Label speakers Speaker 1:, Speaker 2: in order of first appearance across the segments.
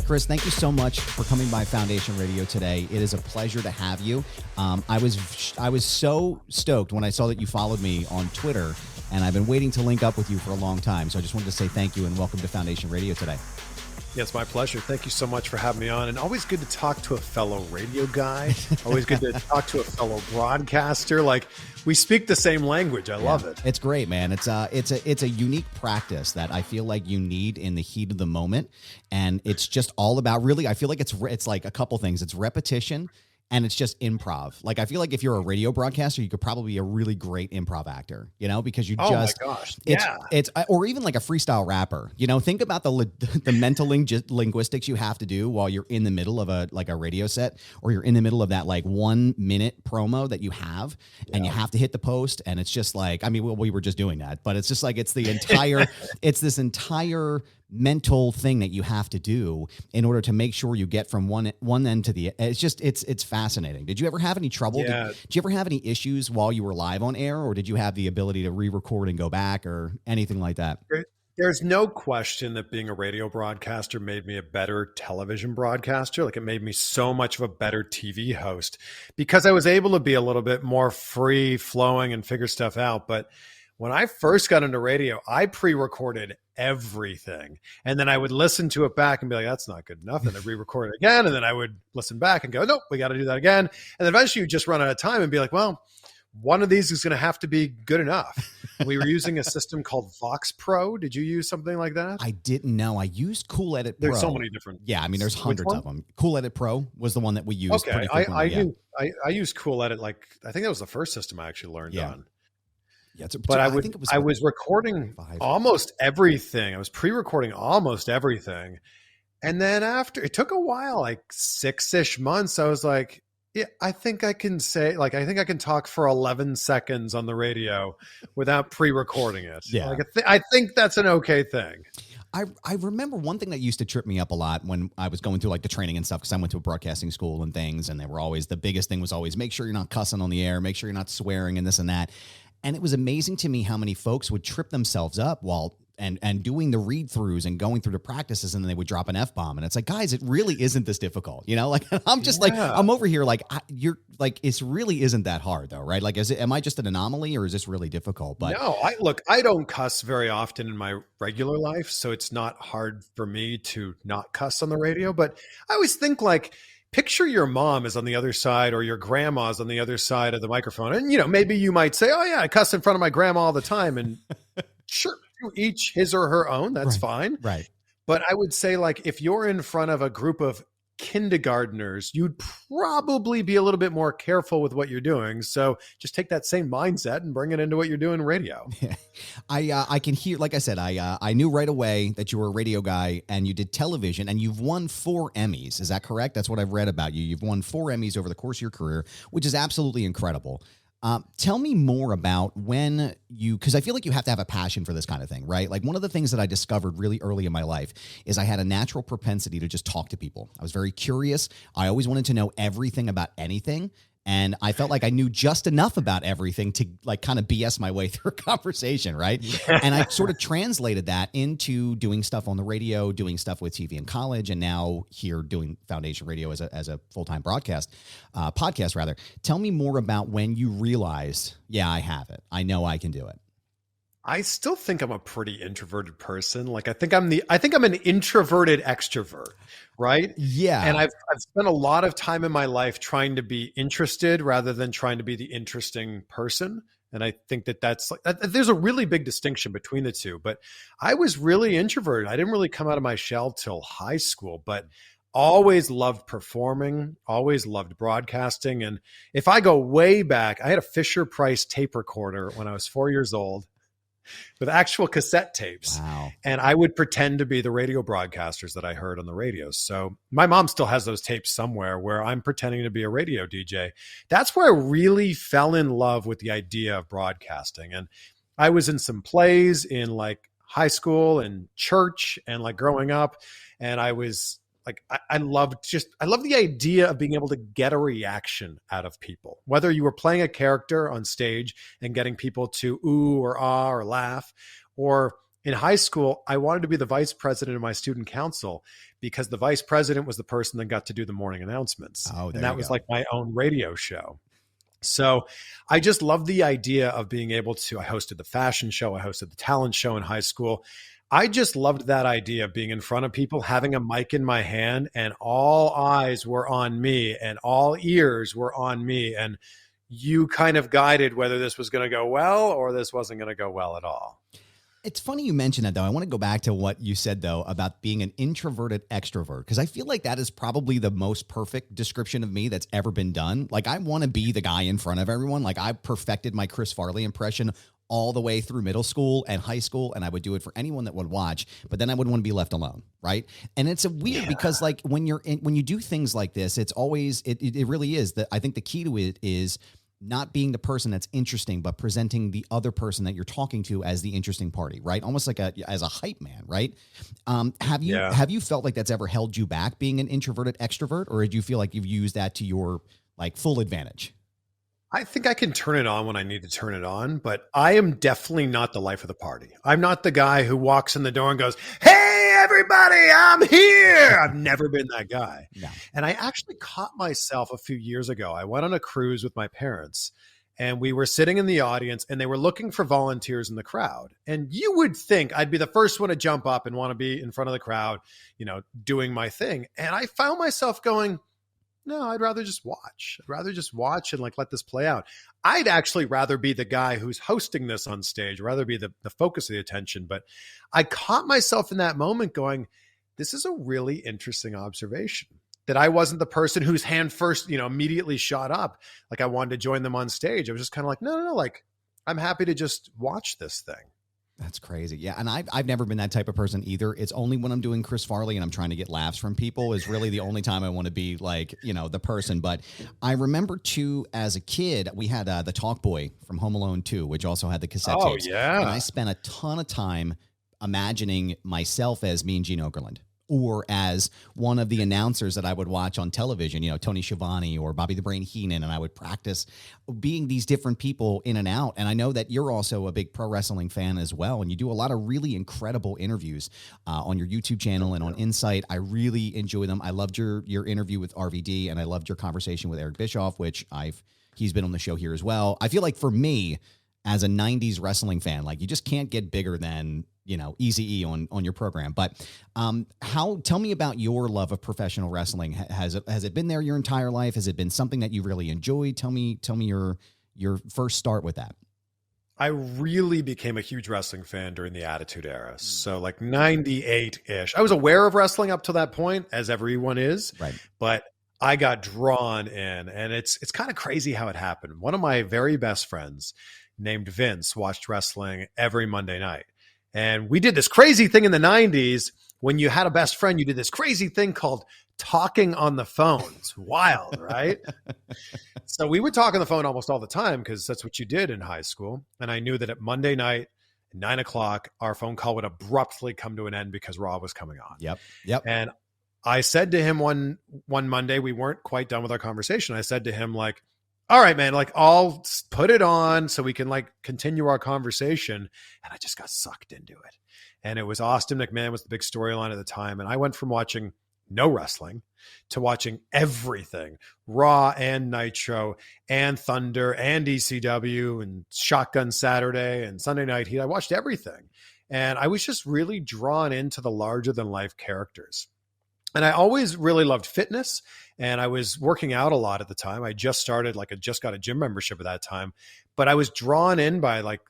Speaker 1: Chris, thank you so much for coming by Foundation Radio today. It is a pleasure to have you. I was so stoked when I saw that you followed me on Twitter, and I've been waiting to link up with you for a long time. So I just wanted to say thank you and welcome to Foundation Radio today.
Speaker 2: Yeah, it's my pleasure. Thank you so much for having me on. And always good to talk to a fellow radio guy. Always good to talk to a fellow broadcaster. Like, we speak the same language. I love it.
Speaker 1: It's great, man. It's a unique practice that I feel like you need in the heat of the moment. And it's just all about, really, I feel like it's like a couple things. It's repetition. And it's just improv. Like, I feel like if you're a radio broadcaster, you could probably be a really great improv actor, you know, because you just,
Speaker 2: oh my gosh,
Speaker 1: it's, or even like a freestyle rapper, you know, think about the mental linguistics you have to do while you're in the middle of a radio set, or you're in the middle of that like 1 minute promo that you have, and you have to hit the post. And it's just like, I mean, we were just doing that, but it's just like, it's the entire, it's this entire mental thing that you have to do in order to make sure you get from one end to the, it's fascinating. Did you ever have any trouble?
Speaker 2: Yeah.
Speaker 1: Did you ever have any issues while you were live on air, or did you have the ability to re-record and go back or anything like that?
Speaker 2: There's no question that being a radio broadcaster made me a better television broadcaster. Like, it made me so much of a better TV host because I was able to be a little bit more free flowing and figure stuff out. But when I first got into radio, I pre-recorded everything. And then I would listen to it back and be like, that's not good enough. And I'd re-record it again. And then I would listen back and go, nope, we got to do that again. And then eventually you just run out of time and be like, well, one of these is going to have to be good enough. We were using a system called Vox Pro. Did you use something like that?
Speaker 1: I didn't know. I used Cool Edit Pro.
Speaker 2: There's so many different.
Speaker 1: Yeah, I mean, there's hundreds of them. Cool Edit Pro was the one that we used.
Speaker 2: Okay, I used Cool Edit. Like, I think that was the first system I actually learned on.
Speaker 1: Yeah,
Speaker 2: but I was recording almost everything. I was pre-recording almost everything. And then after, it took a while, like 6-ish months, I was like, yeah, I think I can talk for 11 seconds on the radio without pre-recording it.
Speaker 1: Yeah.
Speaker 2: Like, I think that's an okay thing.
Speaker 1: I remember one thing that used to trip me up a lot when I was going through like the training and stuff, because I went to a broadcasting school and things, and they were always, the biggest thing was always make sure you're not cussing on the air, make sure you're not swearing and this and that. And it was amazing to me how many folks would trip themselves up while and doing the read-throughs and going through the practices, and then they would drop an F-bomb. And it's like, guys, it really isn't this difficult. You know, like, I'm just like, I'm over here like, you're like, it really isn't that hard though, right? Like, am I just an anomaly, or is this really difficult? But
Speaker 2: no, I don't cuss very often in my regular life, so it's not hard for me to not cuss on the radio. But I always think, like, picture your mom is on the other side, or your grandma's on the other side of the microphone. And, you know, maybe you might say, oh yeah, I cuss in front of my grandma all the time. And sure, each his or her own, that's fine.
Speaker 1: Right.
Speaker 2: But I would say, like, if you're in front of a group of kindergartners, you'd probably be a little bit more careful with what you're doing. So just take that same mindset and bring it into what you're doing in radio.
Speaker 1: Yeah. I can hear, like I said, I knew right away that you were a radio guy, and you did television, and you've won 4 Emmys. Is that correct? That's what I've read about you. You've won 4 Emmys over the course of your career, which is absolutely incredible. Tell me more about when because I feel like you have to have a passion for this kind of thing, right? Like, one of the things that I discovered really early in my life is I had a natural propensity to just talk to people. I was very curious. I always wanted to know everything about anything. And I felt like I knew just enough about everything to, like, kind of BS my way through a conversation, right? And I sort of translated that into doing stuff on the radio, doing stuff with TV in college, and now here doing Foundation Radio as a full-time podcast rather. Tell me more about when you realized, yeah, I have it. I know I can do it.
Speaker 2: I still think I'm a pretty introverted person. Like, I think I'm an introverted extrovert, right?
Speaker 1: Yeah.
Speaker 2: And I've spent a lot of time in my life trying to be interested rather than trying to be the interesting person. And I think that's like, there's a really big distinction between the two. But I was really introverted. I didn't really come out of my shell till high school, but always loved performing, always loved broadcasting. And if I go way back, I had a Fisher-Price tape recorder when I was 4 years old, with actual cassette tapes.
Speaker 1: Wow.
Speaker 2: And I would pretend to be the radio broadcasters that I heard on the radio. So my mom still has those tapes somewhere where I'm pretending to be a radio DJ. That's where I really fell in love with the idea of broadcasting. And I was in some plays in, like, high school and church and, like, growing up. And I was like, I loved the idea of being able to get a reaction out of people, whether you were playing a character on stage and getting people to ooh or ah or laugh, or in high school, I wanted to be the vice president of my student council because the vice president was the person that got to do the morning announcements.
Speaker 1: Oh, there
Speaker 2: and that
Speaker 1: you
Speaker 2: was
Speaker 1: go.
Speaker 2: like my own radio show. So I just love the idea of being able to, I hosted the fashion show, I hosted the talent show in high school. I just loved that idea of being in front of people, having a mic in my hand, and all eyes were on me and all ears were on me. And you kind of guided whether this was going to go well or this wasn't going to go well at all.
Speaker 1: It's funny you mentioned that, though. I want to go back to what you said, though, about being an introverted extrovert, because I feel like that is probably the most perfect description of me that's ever been done. Like, I want to be the guy in front of everyone. Like, I perfected my Chris Farley impression all the way through middle school and high school, and I would do it for anyone that would watch, but then I would want to be left alone, right? And it's a weird because, like, when you do things like this, it's always, it really is that I think the key to it is not being the person that's interesting, but presenting the other person that you're talking to as the interesting party, right? Almost like as a hype man, right? Have you felt like that's ever held you back, being an introverted extrovert, or do you feel like you've used that to your like full advantage?
Speaker 2: I think I can turn it on when I need to turn it on, but I am definitely not the life of the party. I'm not the guy who walks in the door and goes, "Hey, everybody, I'm here." I've never been that guy.
Speaker 1: No.
Speaker 2: And I actually caught myself a few years ago. I went on a cruise with my parents, and we were sitting in the audience, and they were looking for volunteers in the crowd. And you would think I'd be the first one to jump up and want to be in front of the crowd, doing my thing. And I found myself going, no, I'd rather just watch. I'd rather just watch and like let this play out. I'd actually rather be the guy who's hosting this on stage, rather be the focus of the attention. But I caught myself in that moment going, this is a really interesting observation, that I wasn't the person whose hand first, immediately shot up. Like I wanted to join them on stage. I was just kind of like, no, like I'm happy to just watch this thing.
Speaker 1: That's crazy. Yeah. And I've never been that type of person either. It's only when I'm doing Chris Farley and I'm trying to get laughs from people is really the only time I want to be like, the person. But I remember too, as a kid, we had the Talk Boy from Home Alone 2, which also had the cassette tapes.
Speaker 2: Yeah.
Speaker 1: And I spent a ton of time imagining myself as Mean Gene Okerlund, or as one of the announcers that I would watch on television, Tony Schiavone or Bobby the Brain Heenan, and I would practice being these different people in and out. And I know that you're also a big pro wrestling fan as well, and you do a lot of really incredible interviews on your YouTube channel and on Insight. I really enjoy them. I loved your interview with RVD, and I loved your conversation with Eric Bischoff, which he's been on the show here as well. I feel like for me, as a 90s wrestling fan, like you just can't get bigger than Eazy-E on your program. But tell me about your love of professional wrestling. Has it been there your entire life? Has it been something that you really enjoyed? Tell me your first start with that.
Speaker 2: I really became a huge wrestling fan during the Attitude Era. So like 98-ish. I was aware of wrestling up to that point, as everyone is.
Speaker 1: Right.
Speaker 2: But I got drawn in, and it's kind of crazy how it happened. One of my very best friends named Vince watched wrestling every Monday night. And we did this crazy thing in the 90s. When you had a best friend, you did this crazy thing called talking on the phone. It's wild, right? So we would talk on the phone almost all the time because that's what you did in high school. And I knew that at Monday night, at 9 o'clock, our phone call would abruptly come to an end because Raw was coming on.
Speaker 1: Yep.
Speaker 2: And I said to him one Monday, we weren't quite done with our conversation. I said to him, like, all right, man, like I'll put it on so we can like continue our conversation. And I just got sucked into it. And it was Austin McMahon was the big storyline at the time. And I went from watching no wrestling to watching everything, Raw and Nitro and Thunder and ECW and Shotgun Saturday and Sunday Night Heat. I watched everything. And I was just really drawn into the larger than life characters. And I always really loved fitness, and I was working out a lot at the time. I just got a gym membership at that time, but I was drawn in by like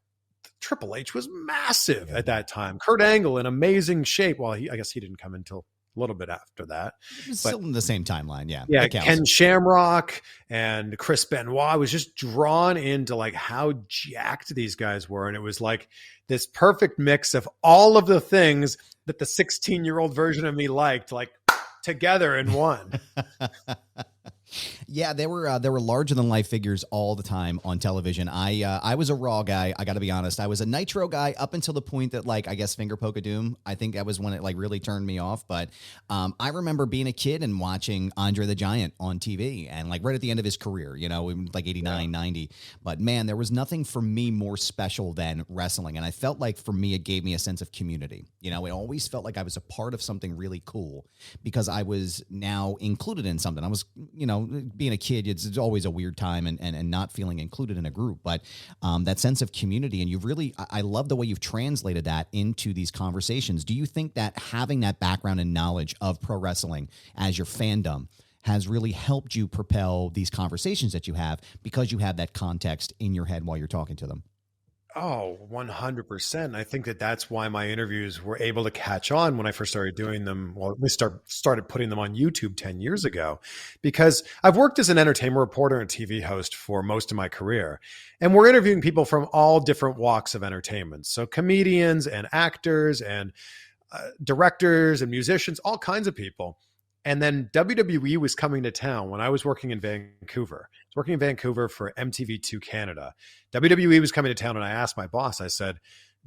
Speaker 2: Triple H was massive at that time. Kurt Angle in amazing shape. Well, I guess he didn't come until a little bit after that.
Speaker 1: Still in the same timeline. Yeah.
Speaker 2: Yeah. Ken Shamrock and Chris Benoit. I was just drawn into like how jacked these guys were. And it was like this perfect mix of all of the things that the 16-year-old version of me liked, like together in one.
Speaker 1: Yeah, there were larger than life figures all the time on television. I was a Raw guy. I got to be honest. I was a Nitro guy up until the point that, like, I guess Finger Poke of Doom. I think that was when it like really turned me off. But I remember being a kid and watching Andre the Giant on TV, and like right at the end of his career, in like 89, 90. But man, there was nothing for me more special than wrestling, and I felt like for me it gave me a sense of community. It always felt like I was a part of something really cool because I was now included in something. I was, being a kid, it's always a weird time and not feeling included in a group. But that sense of community, and I love the way you've translated that into these conversations. Do you think that having that background and knowledge of pro wrestling as your fandom has really helped you propel these conversations that you have because you have that context in your head while you're talking to them?
Speaker 2: Oh, 100%. I think that that's why my interviews were able to catch on when I first started doing them. Well, we started putting them on YouTube 10 years ago, because I've worked as an entertainment reporter and TV host for most of my career. And we're interviewing people from all different walks of entertainment. So comedians and actors and directors and musicians, all kinds of people. And then WWE was coming to town when I was working in Vancouver. I was working in Vancouver for MTV2 Canada. WWE was coming to town, and I asked my boss, I said,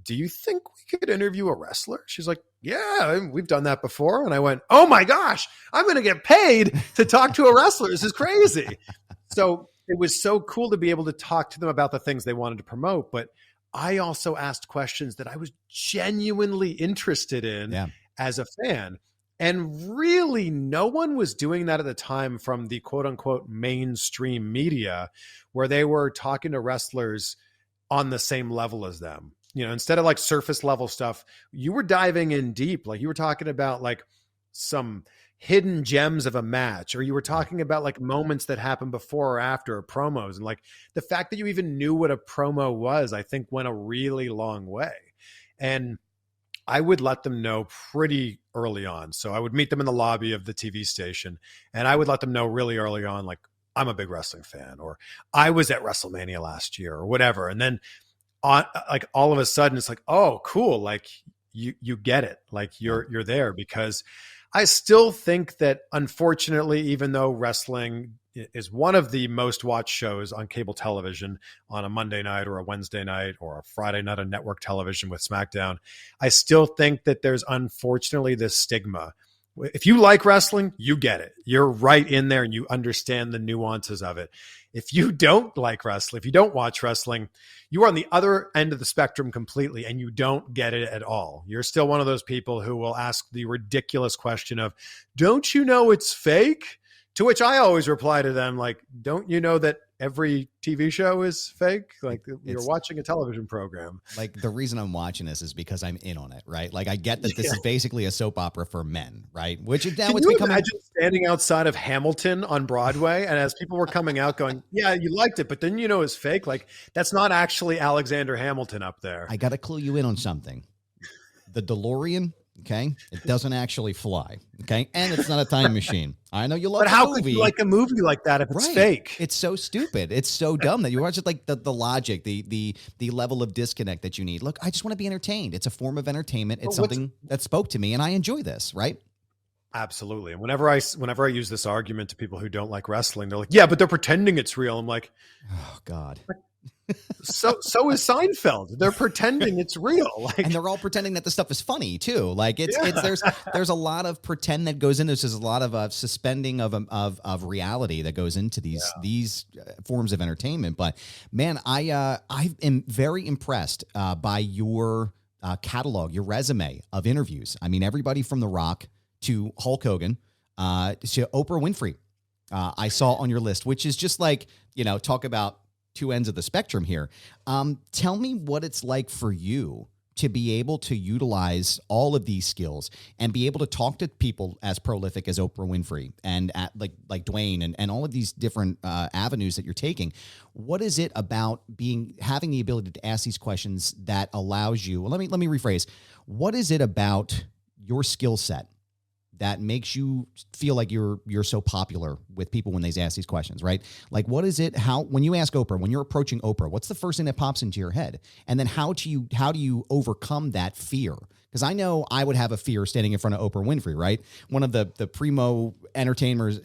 Speaker 2: do you think we could interview a wrestler? She's like, yeah, we've done that before. And I went, oh my gosh, I'm going to get paid to talk to a wrestler. This is crazy. So it was so cool to be able to talk to them about the things they wanted to promote. But I also asked questions that I was genuinely interested in as a fan. And really, no one was doing that at the time from the quote unquote mainstream media, where they were talking to wrestlers on the same level as them. Instead of like surface level stuff, you were diving in deep. Like you were talking about like some hidden gems of a match, or you were talking about like moments that happened before or after, or promos. And like the fact that you even knew what a promo was, I think went a really long way. And I would let them know pretty early on. So I would meet them in the lobby of the TV station, and I would let them know really early on, like, I'm a big wrestling fan, or I was at WrestleMania last year, or whatever. And then like all of a sudden it's like, oh, cool. Like you get it. Like you're there, because I still think that, unfortunately, even though wrestling is one of the most watched shows on cable television on a Monday night or a Wednesday night or a Friday night on network television with SmackDown, I still think that there's unfortunately this stigma. If you like wrestling, you get it. You're right in there and you understand the nuances of it. If you don't like wrestling, if you don't watch wrestling, you are on the other end of the spectrum completely, and you don't get it at all. You're still one of those people who will ask the ridiculous question of, don't you know it's fake? To which I always reply to them, like, don't you know that every TV show is fake? Like, you're watching a television program.
Speaker 1: Like, the reason I'm watching this is because I'm in on it, right? Like, I get that this is basically a soap opera for men, right? Which is now
Speaker 2: Can you imagine standing outside of Hamilton on Broadway, and as people were coming out going, yeah, you liked it, but then you know it's fake? Like, that's not actually Alexander Hamilton up there.
Speaker 1: I got to clue you in on something. The DeLorean, okay, it doesn't actually fly, okay, and it's not a time machine. I know you love,
Speaker 2: but how could you like a movie like that if it's fake?
Speaker 1: It's so stupid. It's so dumb that you watch it. Like the logic, the level of disconnect that you need. Look, I just want to be entertained. It's a form of entertainment. It's something that spoke to me, and I enjoy this, right?
Speaker 2: Absolutely. And whenever I use this argument to people who don't like wrestling, they're like, yeah, but they're pretending it's real. I'm like,
Speaker 1: oh God.
Speaker 2: So is Seinfeld. They're pretending it's real, like,
Speaker 1: and they're all pretending that the stuff is funny too. Like there's a lot of pretend that goes into this. There's a lot of suspending of reality that goes into these forms of entertainment. But man, I am very impressed by your catalog, your resume of interviews. I mean, everybody from The Rock to Hulk Hogan to Oprah Winfrey, I saw on your list, which is just like, talk about two ends of the spectrum here. Tell me what it's like for you to be able to utilize all of these skills and be able to talk to people as prolific as Oprah Winfrey and like Dwayne and all of these different avenues that you're taking. What is it about having the ability to ask these questions that allows you? Well, let me rephrase. What is it about your skill set that makes you feel like you're so popular with people when they ask these questions, right? Like, what is it? How, when you ask Oprah, when you're approaching Oprah, what's the first thing that pops into your head? And then how do you overcome that fear? Because I know I would have a fear standing in front of Oprah Winfrey, right? One of the primo entertainers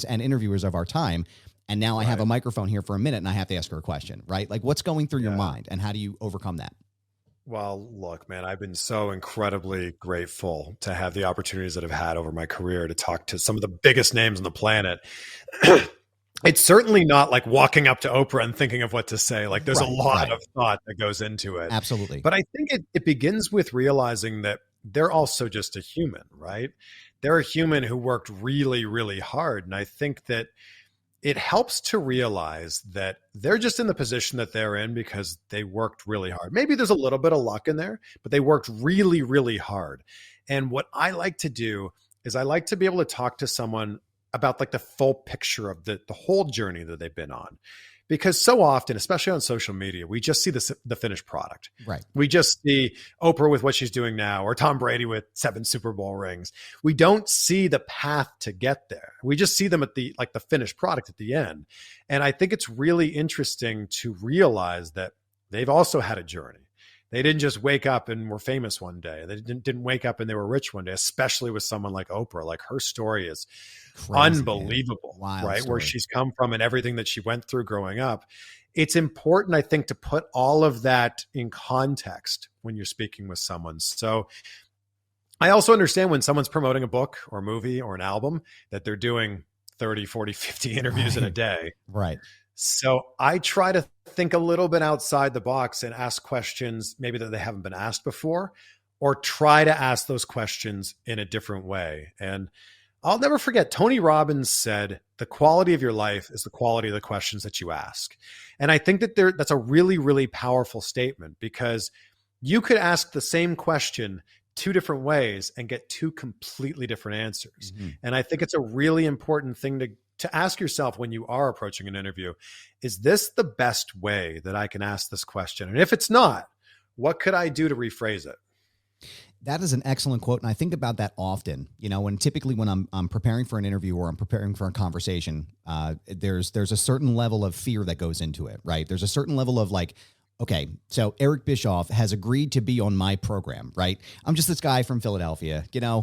Speaker 1: and interviewers of our time. And now I have a microphone here for a minute and I have to ask her a question, right? Like, what's going through your mind and how do you overcome that?
Speaker 2: Well, look, man, I've been so incredibly grateful to have the opportunities that I've had over my career to talk to some of the biggest names on the planet. It's certainly not like walking up to Oprah and thinking of what to say. Like there's a lot of thought that goes into it.
Speaker 1: Absolutely.
Speaker 2: But I think it begins with realizing that they're also just a human, right? They're a human who worked really, really hard. And I think that it helps to realize that they're just in the position that they're in because they worked really hard. Maybe there's a little bit of luck in there, but they worked really, really hard. And what I like to do is I like to be able to talk to someone about like the full picture of the whole journey that they've been on. Because so often, especially on social media, we just see the finished product.
Speaker 1: Right.
Speaker 2: We just see Oprah with what she's doing now, or Tom Brady with 7 Super Bowl rings. We don't see the path to get there. We just see them at the finished product at the end. And I think it's really interesting to realize that they've also had a journey. They didn't just wake up and were famous one day. They didn't wake up and they were rich one day, especially with someone like Oprah. Like her story is unbelievable, right? Story. Where she's come from and everything that she went through growing up. It's important, I think, to put all of that in context when you're speaking with someone. So I also understand when someone's promoting a book or a movie or an album that they're doing 30, 40, 50 interviews in a day.
Speaker 1: Right.
Speaker 2: So I try to think a little bit outside the box and ask questions maybe that they haven't been asked before, or try to ask those questions in a different way. And I'll never forget, Tony Robbins said, the quality of your life is the quality of the questions that you ask. And I think that that's a really, really powerful statement, because you could ask the same question 2 different ways and get 2 completely different answers. Mm-hmm. And I think it's a really important thing to ask yourself when you are approaching an interview. Is this the best way that I can ask this question? And if it's not, what could I do to rephrase it?
Speaker 1: That is an excellent quote. And I think about that often, when typically when I'm preparing for an interview or I'm preparing for a conversation, there's a certain level of fear that goes into it, right? There's a certain level of like, okay, so Eric Bischoff has agreed to be on my program, right? I'm just this guy from Philadelphia.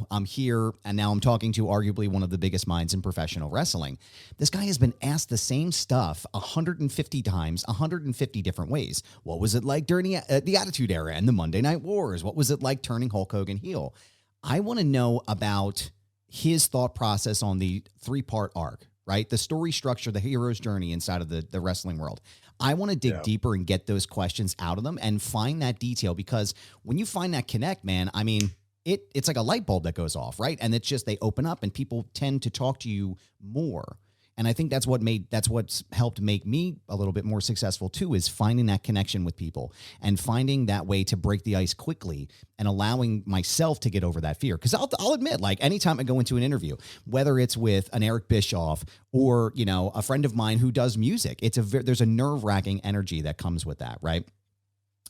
Speaker 1: I'm here, and now I'm talking to arguably one of the biggest minds in professional wrestling. This guy has been asked the same stuff 150 times, 150 different ways. What was it like during the Attitude Era and the Monday Night Wars? What was it like turning Hulk Hogan heel? I want to know about his thought process on the 3-part arc, right? The story structure, the hero's journey inside of the wrestling world. I want to dig deeper and get those questions out of them and find that detail, because when you find that connect, man, I mean, it's like a light bulb that goes off, right? And it's just, they open up and people tend to talk to you more. And I think that's what's helped make me a little bit more successful too, is finding that connection with people and finding that way to break the ice quickly and allowing myself to get over that fear. Because I'll admit, like, anytime I go into an interview, whether it's with an Eric Bischoff or, a friend of mine who does music, there's a nerve-wracking energy that comes with that, right?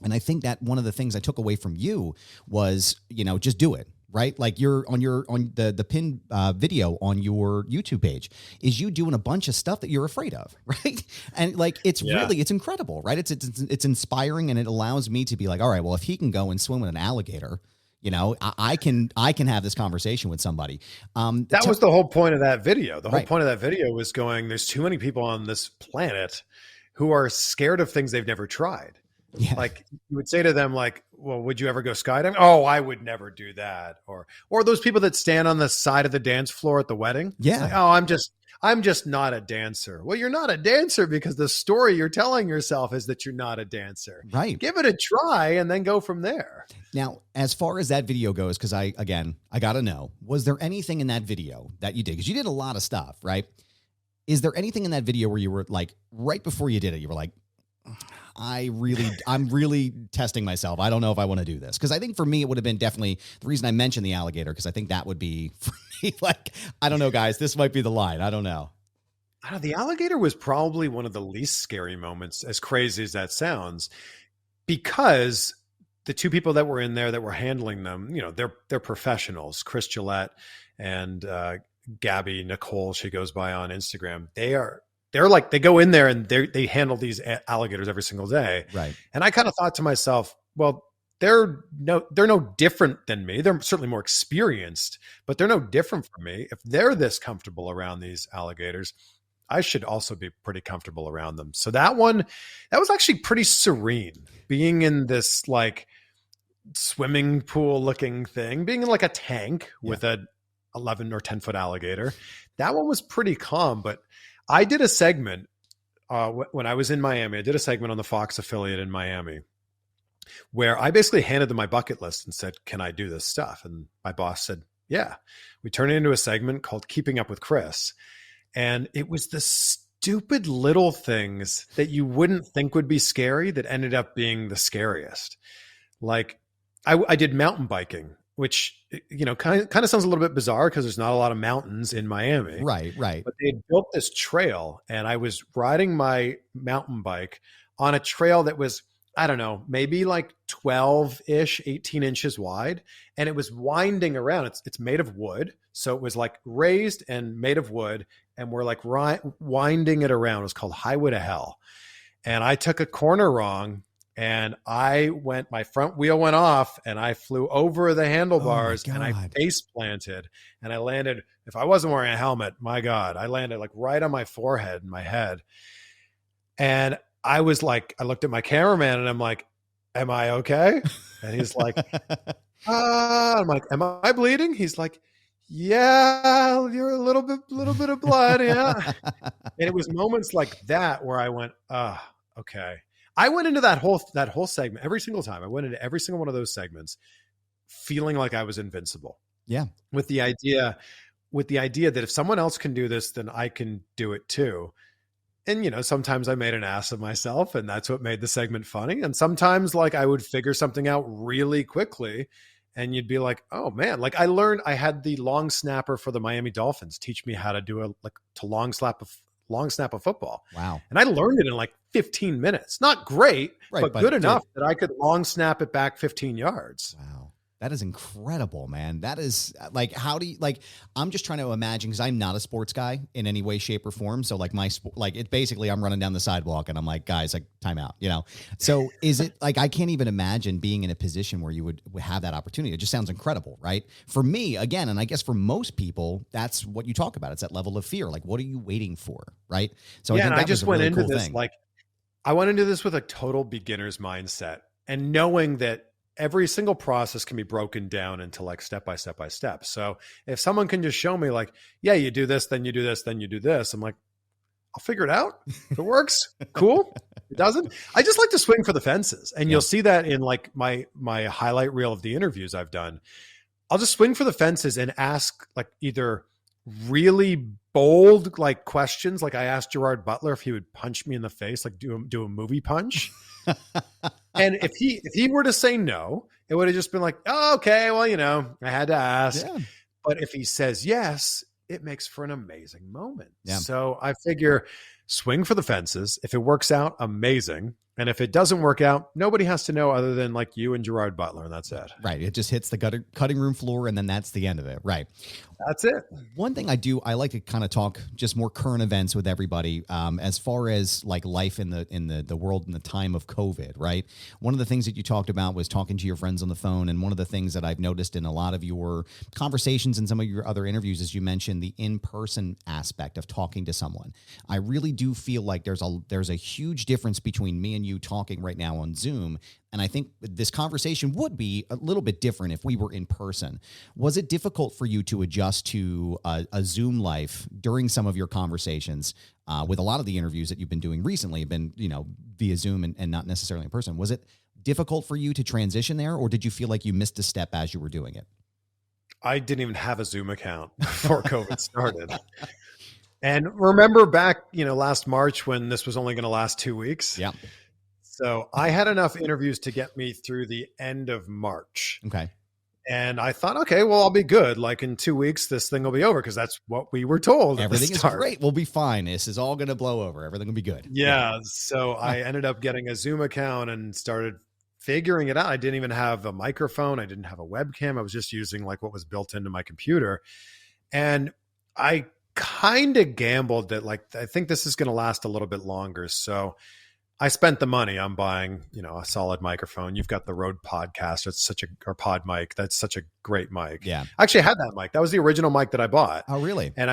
Speaker 1: And I think that one of the things I took away from you was, just do it. Right? Like you're on the pin video on your YouTube page is you doing a bunch of stuff that you're afraid of. Right. And like, it's incredible, right? It's inspiring. And it allows me to be like, all right, well, if he can go and swim with an alligator, I can have this conversation with somebody.
Speaker 2: That was the whole point of that video. The whole point of that video was going, there's too many people on this planet who are scared of things they've never tried. Yeah. Like you would say to them, like, well, would you ever go skydiving? Oh, I would never do that. Or those people that stand on the side of the dance floor at the wedding.
Speaker 1: Yeah.
Speaker 2: Like, oh, I'm just not a dancer. Well, you're not a dancer because the story you're telling yourself is that you're not a dancer.
Speaker 1: Right.
Speaker 2: Give it a try and then go from there.
Speaker 1: Now, as far as that video goes, because I got to know, was there anything in that video that you did? Because you did a lot of stuff, right? Is there anything in that video where you were like, right before you did it, you were like, I'm really testing myself. I don't know if I want to do this. Because I think for me, it would have been definitely the reason I mentioned the alligator, because I think that would be for me, like, I don't know, guys, this might be the line. I don't know.
Speaker 2: The alligator was probably one of the least scary moments, as crazy as that sounds, because the two people that were in there that were handling them, you know, they're professionals. Chris Gillette and Gabby Nicole, she goes by on Instagram. They're like, they go in there and they handle these alligators every single day.
Speaker 1: Right.
Speaker 2: And I kind of thought to myself, well, they're no different than me. They're certainly more experienced, but they're no different from me. If they're this comfortable around these alligators, I should also be pretty comfortable around them. So that was actually pretty serene, being in this like swimming pool looking thing, being in like a tank with a 11 or 10 foot alligator. That one was pretty calm. But I did a segment when I was in Miami. I did a segment on the Fox affiliate in Miami where I basically handed them my bucket list and said, can I do this stuff? And my boss said, yeah. We turned it into a segment called Keeping Up with Chris. And it was the stupid little things that you wouldn't think would be scary that ended up being the scariest. Like I did mountain biking, which, you know, kind of sounds a little bit bizarre because there's not a lot of mountains in Miami.
Speaker 1: Right.
Speaker 2: But they had built this trail and I was riding my mountain bike on a trail that was, I don't know, maybe like 12-ish, 18 inches wide. And it was winding around. It's made of wood. So it was like raised and made of wood. And we're like winding it around. It was called Highway to Hell. And I took a corner wrong and my front wheel went off and I flew over the handlebars and I face planted and I landed. If I wasn't wearing a helmet, my God, I landed like right on my forehead and my head. And I was like, I looked at my cameraman and I'm like, am I okay? And he's like, I'm like, am I bleeding? He's like, yeah, you're a little bit of blood. Yeah. And it was moments like that where I went, okay. I went into that whole segment every single time. I went into every single one of those segments feeling like I was invincible.
Speaker 1: Yeah.
Speaker 2: With the idea that if someone else can do this, then I can do it too. And, you know, sometimes I made an ass of myself and that's what made the segment funny. And sometimes like I would figure something out really quickly and you'd be like, oh man, like I had the long snapper for the Miami Dolphins teach me how to do long snap of football.
Speaker 1: Wow.
Speaker 2: And I learned it in like 15 minutes. Not great, but good enough that I could long snap it back 15 yards.
Speaker 1: Wow. That is incredible, man. That is like, I'm just trying to imagine, because I'm not a sports guy in any way, shape, or form. So like it's basically I'm running down the sidewalk and I'm like, guys, like time out, you know? So is it like, I can't even imagine being in a position where you would have that opportunity. It just sounds incredible, right? For me, again, and I guess for most people, that's what you talk about. It's that level of fear. Like, what are you waiting for? Right. So
Speaker 2: yeah, I just went into this, like, I went into this with a total beginner's mindset and knowing that every single process can be broken down into like step by step by step. So if someone can just show me like, yeah, you do this, then you do this, then you do this. I'm like, I'll figure it out. If it works, cool. If it doesn't, I just like to swing for the fences. And you'll see that in like my highlight reel of the interviews I've done. I'll just swing for the fences and ask like either really bold like questions. Like I asked Gerard Butler if he would punch me in the face, like do a movie punch. And if he were to say no, it would have just been like, oh, okay, well, you know, I had to ask. Yeah. But if he says yes, it makes for an amazing moment. Yeah. So I figure swing for the fences. If it works out, amazing. And if it doesn't work out, nobody has to know other than like you and Gerard Butler, and that's it.
Speaker 1: Right. It just hits the cutting room floor, and then that's the end of it. Right.
Speaker 2: That's it.
Speaker 1: One thing I like to kind of talk just more current events with everybody, as far as like life in the world in the time of COVID. Right. One of the things that you talked about was talking to your friends on the phone, and one of the things that I've noticed in a lot of your conversations and some of your other interviews is you mentioned the in-person aspect of talking to someone. I really do feel like there's a huge difference between me and you talking right now on Zoom. And I think this conversation would be a little bit different if we were in person. Was it difficult for you to adjust to a Zoom life during some of your conversations with a lot of the interviews that you've been doing recently have been, you know, via Zoom and not necessarily in person? Was it difficult for you to transition there, or did you feel like you missed a step as you were doing it?
Speaker 2: I didn't even have a Zoom account before COVID started. And remember back, you know, last March when this was only going to last 2 weeks?
Speaker 1: Yeah.
Speaker 2: So I had enough interviews to get me through the end of March.
Speaker 1: Okay.
Speaker 2: And I thought, okay, well, I'll be good. Like in 2 weeks, this thing will be over because that's what we were told.
Speaker 1: Everything is great. We'll be fine. This is all going to blow over. Everything will be good.
Speaker 2: Yeah. So I ended up getting a Zoom account and started figuring it out. I didn't even have a microphone. I didn't have a webcam. I was just using like what was built into my computer. And I kind of gambled that like, I think this is going to last a little bit longer. So I spent the money on buying, a solid microphone. You've got the Rode Podcaster. It's or Pod mic. That's such a great mic.
Speaker 1: Yeah.
Speaker 2: I actually had that mic. That was the original mic that I bought.
Speaker 1: Oh, really?
Speaker 2: And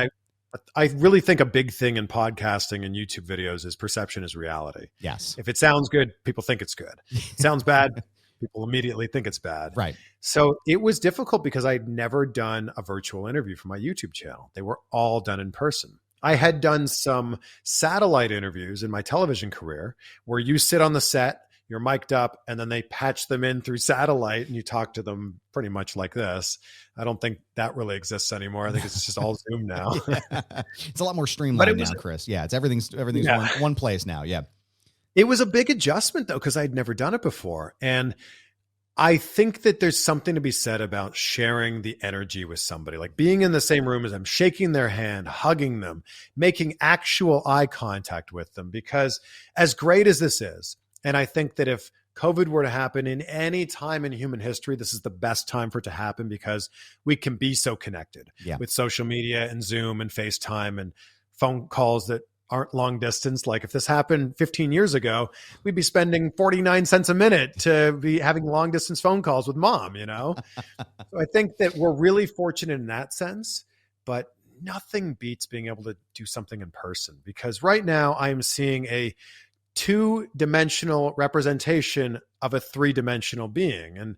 Speaker 2: I really think a big thing in podcasting and YouTube videos is perception is reality.
Speaker 1: Yes.
Speaker 2: If it sounds good, people think it's good. If it sounds bad, people immediately think it's bad.
Speaker 1: Right.
Speaker 2: So it was difficult because I'd never done a virtual interview for my YouTube channel. They were all done in person. I had done some satellite interviews in my television career where you sit on the set, you're mic'd up, and then they patch them in through satellite and you talk to them pretty much like this. I don't think that really exists anymore. I think it's just all Zoom now.
Speaker 1: Yeah. It's a lot more streamlined now, Chris. Yeah, everything's one place now. Yeah.
Speaker 2: It was a big adjustment though, because I'd never done it before. And I think that there's something to be said about sharing the energy with somebody, like being in the same room as them, shaking their hand, hugging them, making actual eye contact with them, because as great as this is, and I think that if COVID were to happen in any time in human history, this is the best time for it to happen because we can be so connected with social media and Zoom and FaceTime and phone calls that aren't long distance. Like if this happened 15 years ago, we'd be spending 49 cents a minute to be having long distance phone calls with mom, So I think that we're really fortunate in that sense, but nothing beats being able to do something in person, because right now I'm seeing a 2-dimensional representation of a 3-dimensional being. And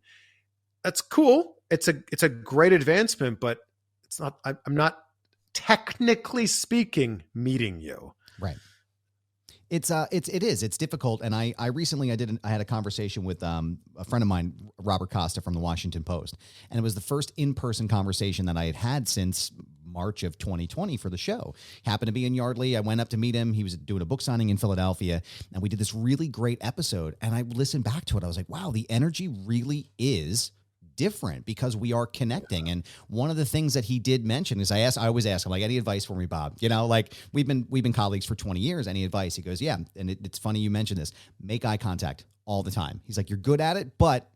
Speaker 2: that's cool. It's a great advancement, but it's not, I'm not technically speaking meeting you.
Speaker 1: Right. It's difficult. And I recently I had a conversation with a friend of mine, Robert Costa from the Washington Post. And it was the first in-person conversation that I had had since March of 2020 for the show. Happened to be in Yardley. I went up to meet him. He was doing a book signing in Philadelphia, and we did this really great episode. And I listened back to it. I was like, wow, the energy really is different because we are connecting. And one of the things that he did mention is I always ask him, like, any advice for me, Bob? Like we've been colleagues for 20 years. Any advice? He goes, yeah. And it's funny you mentioned this. Make eye contact all the time. He's like, you're good at it, but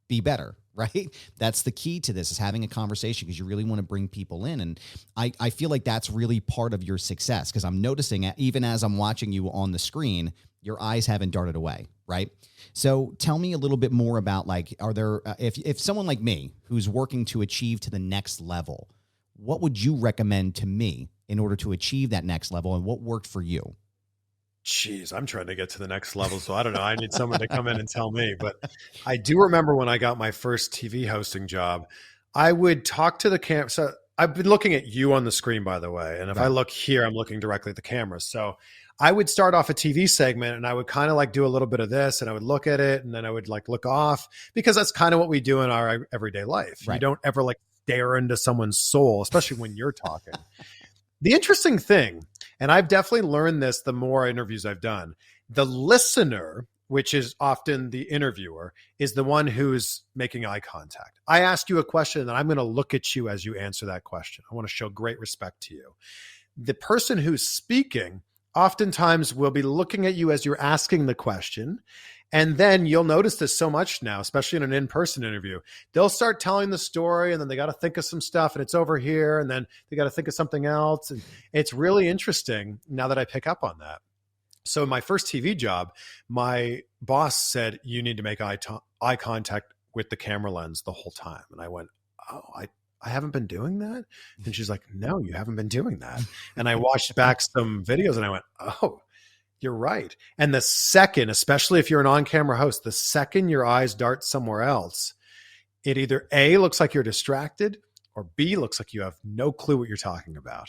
Speaker 1: be better. Right? That's the key to this, is having a conversation, because you really want to bring people in. And I feel like that's really part of your success, because I'm noticing even as I'm watching you on the screen, your eyes haven't darted away. Right? So tell me a little bit more about, like, are there, if someone like me who's working to achieve to the next level, what would you recommend to me in order to achieve that next level, and what worked for you?
Speaker 2: Jeez, I'm trying to get to the next level. So I don't know. I need someone to come in and tell me. But I do remember when I got my first TV hosting job, I would talk to the camera. So I've been looking at you on the screen, by the way. And if I look here, I'm looking directly at the camera. So I would start off a TV segment and I would kind of like do a little bit of this, and I would look at it and then I would like look off, because that's kind of what we do in our everyday life. Right. You don't ever like stare into someone's soul, especially when you're talking. The interesting thing, and I've definitely learned this the more interviews I've done, the listener, which is often the interviewer, is the one who's making eye contact. I ask you a question and I'm going to look at you as you answer that question. I want to show great respect to you. The person who's speaking oftentimes will be looking at you as you're asking the question. And then you'll notice this so much now, especially in an in-person interview. They'll start telling the story, and then they got to think of some stuff, and it's over here, and then they got to think of something else. And it's really interesting now that I pick up on that. So my first TV job, my boss said, you need to make eye contact with the camera lens the whole time. And I went, oh, I haven't been doing that? And she's like, no, you haven't been doing that. And I watched back some videos and I went, oh, you're right. And the second, especially if you're an on-camera host, the second your eyes dart somewhere else, it either A, looks like you're distracted, or B, looks like you have no clue what you're talking about.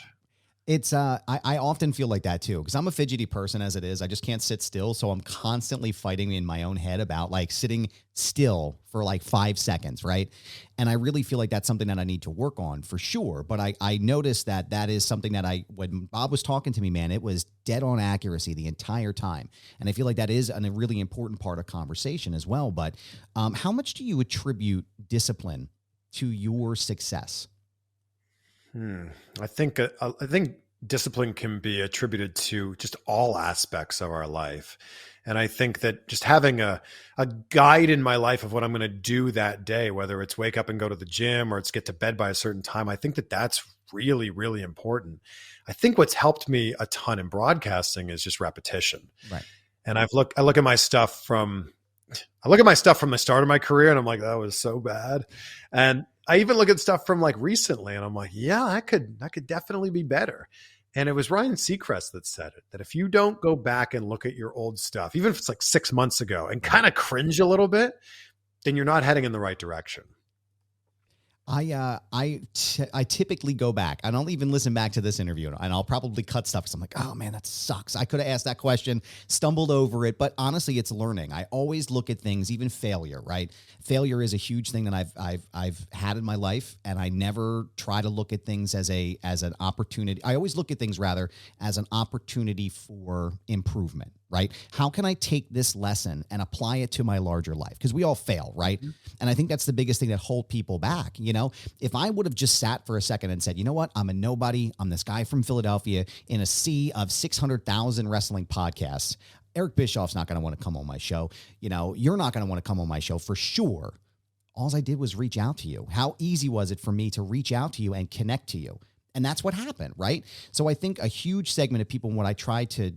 Speaker 1: It's I often feel like that too, because I'm a fidgety person as it is. I just can't sit still. So I'm constantly fighting in my own head about like sitting still for like 5 seconds. Right. And I really feel like that's something that I need to work on for sure. But I noticed that is something that when Bob was talking to me, man, it was dead on accuracy the entire time. And I feel like that is a really important part of conversation as well. But how much do you attribute discipline to your success?
Speaker 2: I think discipline can be attributed to just all aspects of our life. And I think that just having a guide in my life of what I'm going to do that day, whether it's wake up and go to the gym or it's get to bed by a certain time, I think that that's really, really important. I think what's helped me a ton in broadcasting is just repetition.
Speaker 1: Right.
Speaker 2: And I look at my stuff from the start of my career and I'm like, that was so bad. And I even look at stuff from like recently and I'm like, yeah, I could definitely be better. And it was Ryan Seacrest that said it, that if you don't go back and look at your old stuff, even if it's like 6 months ago and kind of cringe a little bit, then you're not heading in the right direction.
Speaker 1: I typically go back. I don't even listen back to this interview, and I'll probably cut stuff because I'm like, oh man, that sucks. I could have asked that question, stumbled over it, but honestly, it's learning. I always look at things, even failure. Right? Failure is a huge thing that I've had in my life, and I never try to look at things as an opportunity. I always look at things rather as an opportunity for improvement. Right? How can I take this lesson and apply it to my larger life? Because we all fail, right? Mm-hmm. And I think that's the biggest thing that hold people back. You know, if I would have just sat for a second and said, you know what, I'm a nobody. I'm this guy from Philadelphia in a sea of 600,000 wrestling podcasts. Eric Bischoff's not going to want to come on my show. You know, you're not going to want to come on my show for sure. All I did was reach out to you. How easy was it for me to reach out to you and connect to you? And that's what happened, right? So I think a huge segment of people, when I try to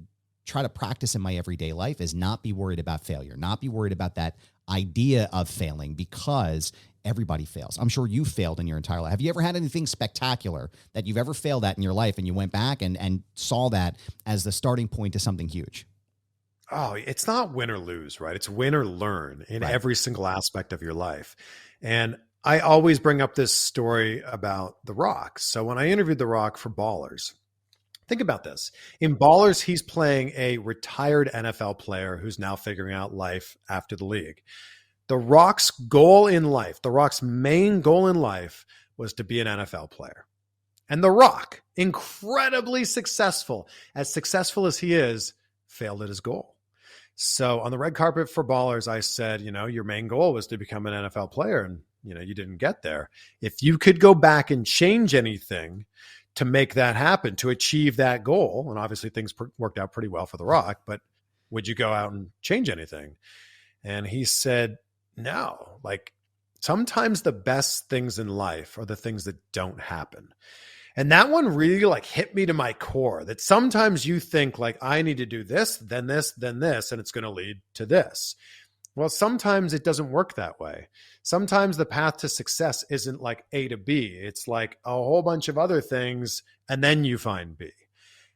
Speaker 1: practice in my everyday life, is not be worried about failure, not be worried about that idea of failing, because everybody fails. I'm sure you failed in your entire life. Have you ever had anything spectacular that you've ever failed at in your life and you went back and saw that as the starting point to something huge?
Speaker 2: Oh, it's not win or lose, right? It's win or learn in every single aspect of your life. And I always bring up this story about The Rock. So when I interviewed The Rock for Ballers, think about this. In Ballers, he's playing a retired NFL player who's now figuring out life after the league. The Rock's goal in life, The Rock's main goal in life, was to be an NFL player. And The Rock, incredibly successful as he is, failed at his goal. So on the red carpet for Ballers, I said, you know, your main goal was to become an NFL player, and you know, you didn't get there. If you could go back and change anything to make that happen, to achieve that goal, and obviously things worked out pretty well for The Rock, but would you go out and change anything? And he said, no. Like, sometimes the best things in life are the things that don't happen. And that one really like hit me to my core, that sometimes you think like, I need to do this, then this, then this, and it's going to lead to this. Well, sometimes it doesn't work that way. Sometimes the path to success isn't like A to B. It's like a whole bunch of other things, and then you find B.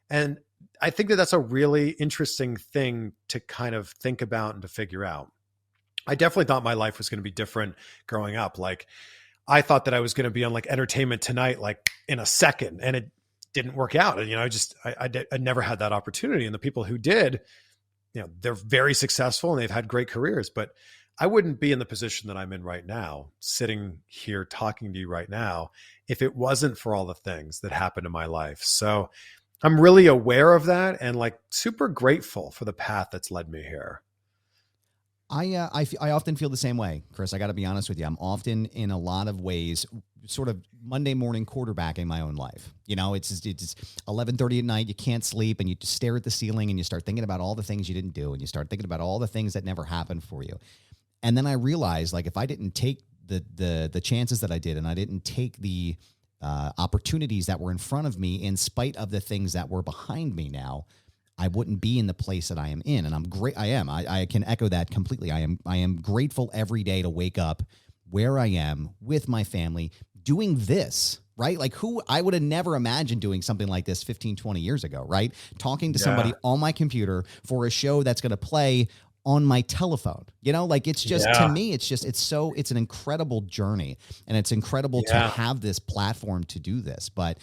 Speaker 2: And I think that that's a really interesting thing to kind of think about and to figure out. I definitely thought my life was going to be different growing up. Like, I thought that I was going to be on like Entertainment Tonight, like in a second, and it didn't work out. And, you know, I never had that opportunity. And the people who did, you know, they're very successful and they've had great careers, but I wouldn't be in the position that I'm in right now, sitting here talking to you right now, if it wasn't for all the things that happened in my life. So I'm really aware of that and like super grateful for the path that's led me here.
Speaker 1: I often feel the same way, Chris. I got to be honest with you. I'm often in a lot of ways sort of Monday morning quarterbacking my own life. You know, it's 11:30 at night. You can't sleep and you just stare at the ceiling and you start thinking about all the things you didn't do. And you start thinking about all the things that never happened for you. And then I realized, like, if I didn't take the chances that I did, and I didn't take the opportunities that were in front of me in spite of the things that were behind me now, I wouldn't be in the place that I am in. And I'm great. I can echo that completely. I am grateful every day to wake up where I am with my family doing this, right? Like, who I would have never imagined doing something like this 15, 20 years ago, right? Talking to somebody on my computer for a show that's going to play on my telephone, you know, like, it's just, to me, it's an incredible journey, and it's incredible to have this platform to do this. But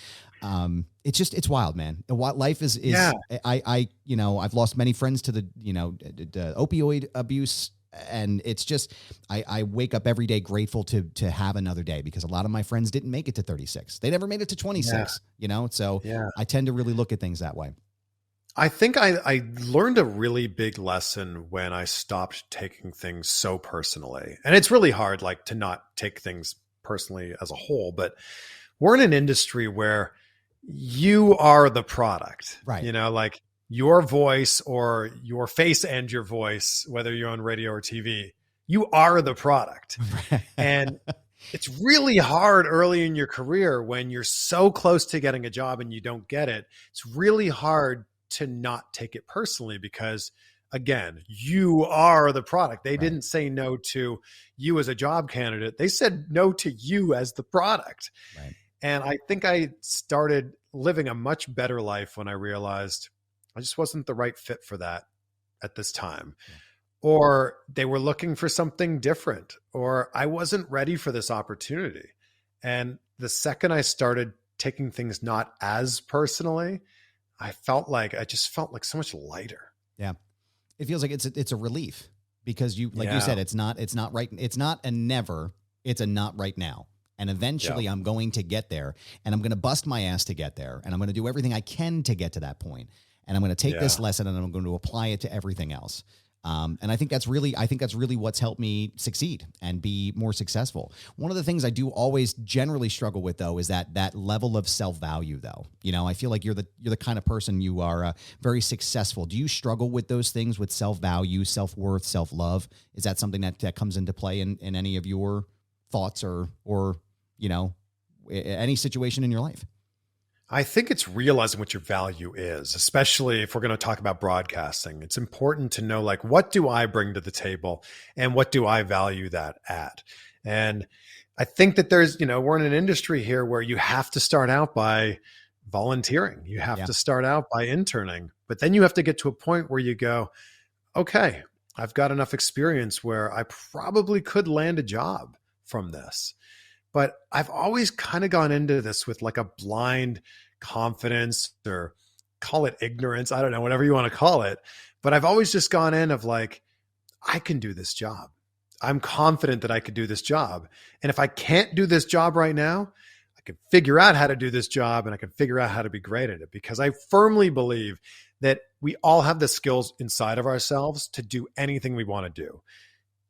Speaker 1: it's wild, man. What life is, I've lost many friends to the opioid abuse. And it's just, I wake up every day grateful to have another day, because a lot of my friends didn't make it to 36. They never made it to 26, you know? So I tend to really look at things that way.
Speaker 2: I think I learned a really big lesson when I stopped taking things so personally. And it's really hard, like, to not take things personally as a whole, but we're in an industry where you are the product,
Speaker 1: right?
Speaker 2: You know, like, your voice or your face and your voice, whether you're on radio or TV, you are the product. And it's really hard early in your career when you're so close to getting a job and you don't get it. It's really hard to not take it personally because, again, you are the product. They didn't say no to you as a job candidate. They said no to you as the product.
Speaker 1: Right.
Speaker 2: And I think I started living a much better life when I realized I just wasn't the right fit for that at this time. Yeah. Or they were looking for something different, or I wasn't ready for this opportunity. And the second I started taking things not as personally, I just felt like so much lighter.
Speaker 1: Yeah. It feels like it's a relief because you said, it's not right. It's not a never, it's a not right now. And eventually I'm going to get there and I'm going to bust my ass to get there. And I'm going to do everything I can to get to that point. And I'm going to take this lesson and I'm going to apply it to everything else. And I think that's really what's helped me succeed and be more successful. One of the things I do always generally struggle with, though, is that level of self-value, though. You know, I feel like you're the kind of person, you are very successful. Do you struggle with those things, with self-value, self-worth, self-love? Is that something that comes into play in any of your thoughts or, you know, any situation in your life?
Speaker 2: I think it's realizing what your value is, especially if we're going to talk about broadcasting. It's important to know, like, what do I bring to the table and what do I value that at? And I think that we're in an industry here where you have to start out by volunteering. You have to start out by interning, but then you have to get to a point where you go, okay, I've got enough experience where I probably could land a job from this. But I've always kind of gone into this with like a blind confidence, or call it ignorance. I don't know, whatever you want to call it. But I've always just gone in of like, I can do this job. I'm confident that I could do this job. And if I can't do this job right now, I can figure out how to do this job and I can figure out how to be great at it, because I firmly believe that we all have the skills inside of ourselves to do anything we want to do.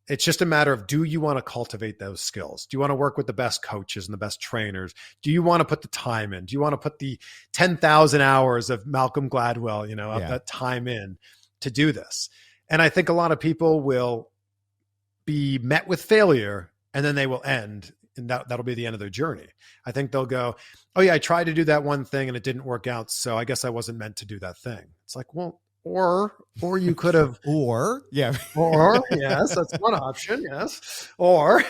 Speaker 2: It's just a matter of, do you want to cultivate those skills? Do you want to work with the best coaches and the best trainers? Do you want to put the time in? Do you want to put the 10,000 hours of Malcolm Gladwell, of that time in to do this? And I think a lot of people will be met with failure and then they will end, and that'll be the end of their journey. I think they'll go, oh yeah, I tried to do that one thing and it didn't work out, so I guess I wasn't meant to do that thing. It's like, well, or you could have, or yes, that's one option. Yes. Or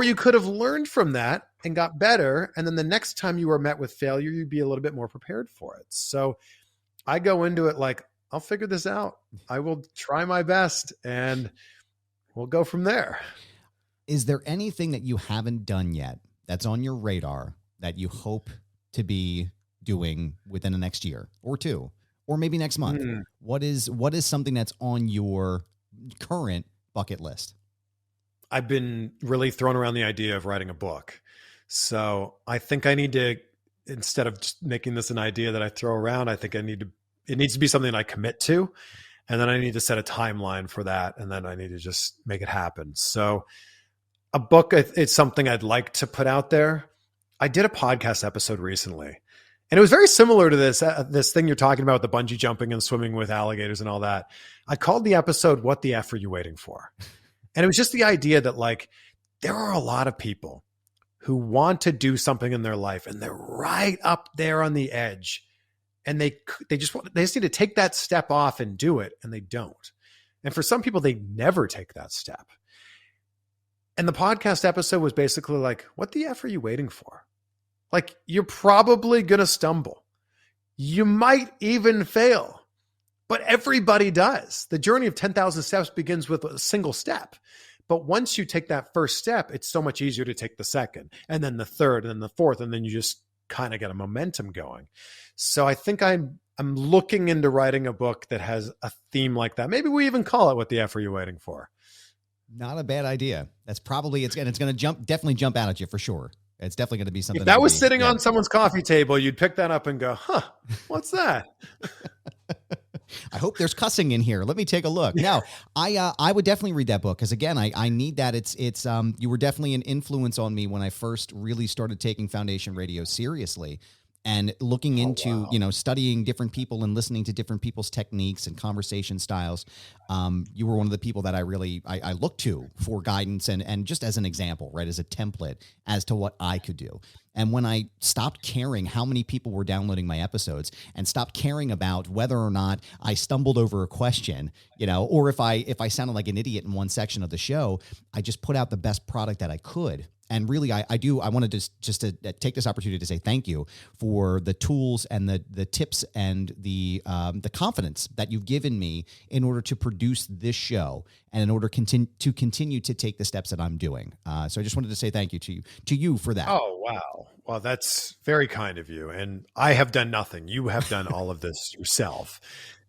Speaker 2: you could have learned from that and got better. And then the next time you were met with failure, you'd be a little bit more prepared for it. So I go into it like, I'll figure this out. I will try my best and we'll go from there.
Speaker 1: Is there anything that you haven't done yet that's on your radar that you hope to be doing within the next year or two? Or maybe next month? What is something that's on your current bucket list?
Speaker 2: I've been really throwing around the idea of writing a book. So I think I need to, instead of just making this an idea that I throw around, I think it needs to be something I commit to. And then I need to set a timeline for that. And then I need to just make it happen. So a book, it's something I'd like to put out there. I did a podcast episode recently. And it was very similar to this thing you're talking about, the bungee jumping and swimming with alligators and all that. I called the episode, "What the F Are You Waiting For?" And it was just the idea that, like, there are a lot of people who want to do something in their life and they're right up there on the edge. And they just need to take that step off and do it. And they don't. And for some people, they never take that step. And the podcast episode was basically like, what the F are you waiting for? Like, you're probably going to stumble. You might even fail, but everybody does. The journey of 10,000 steps begins with a single step. But once you take that first step, it's so much easier to take the second, and then the third, and then the fourth, and then you just kind of get a momentum going. So I think I'm looking into writing a book that has a theme like that. Maybe we even call it "What the F Are You Waiting For?"
Speaker 1: Not a bad idea. That's probably, it's going to definitely jump out at you for sure. It's definitely going to be something.
Speaker 2: If that was sitting on someone's coffee table, you'd pick that up and go, huh, what's that?
Speaker 1: I hope there's cussing in here. Let me take a look. No, I would definitely read that book because, again, I need that. It's you were definitely an influence on me when I first really started taking Foundation Radio seriously. and looking into,
Speaker 2: wow.
Speaker 1: studying different people and listening to different people's techniques and conversation styles. You were one of the people that I looked to for guidance and just as an example, right, as a template as to what I could do. And when I stopped caring how many people were downloading my episodes and stopped caring about whether or not I stumbled over a question, or if I sounded like an idiot in one section of the show, I just put out the best product that I could. And really, I wanted to take this opportunity to say thank you for the tools and the tips and the confidence that you've given me in order to produce this show and in order to continue to take the steps that I'm doing. So I just wanted to say thank you to you for that.
Speaker 2: Oh, wow. Well, that's very kind of you. And I have done nothing. You have done all of this yourself.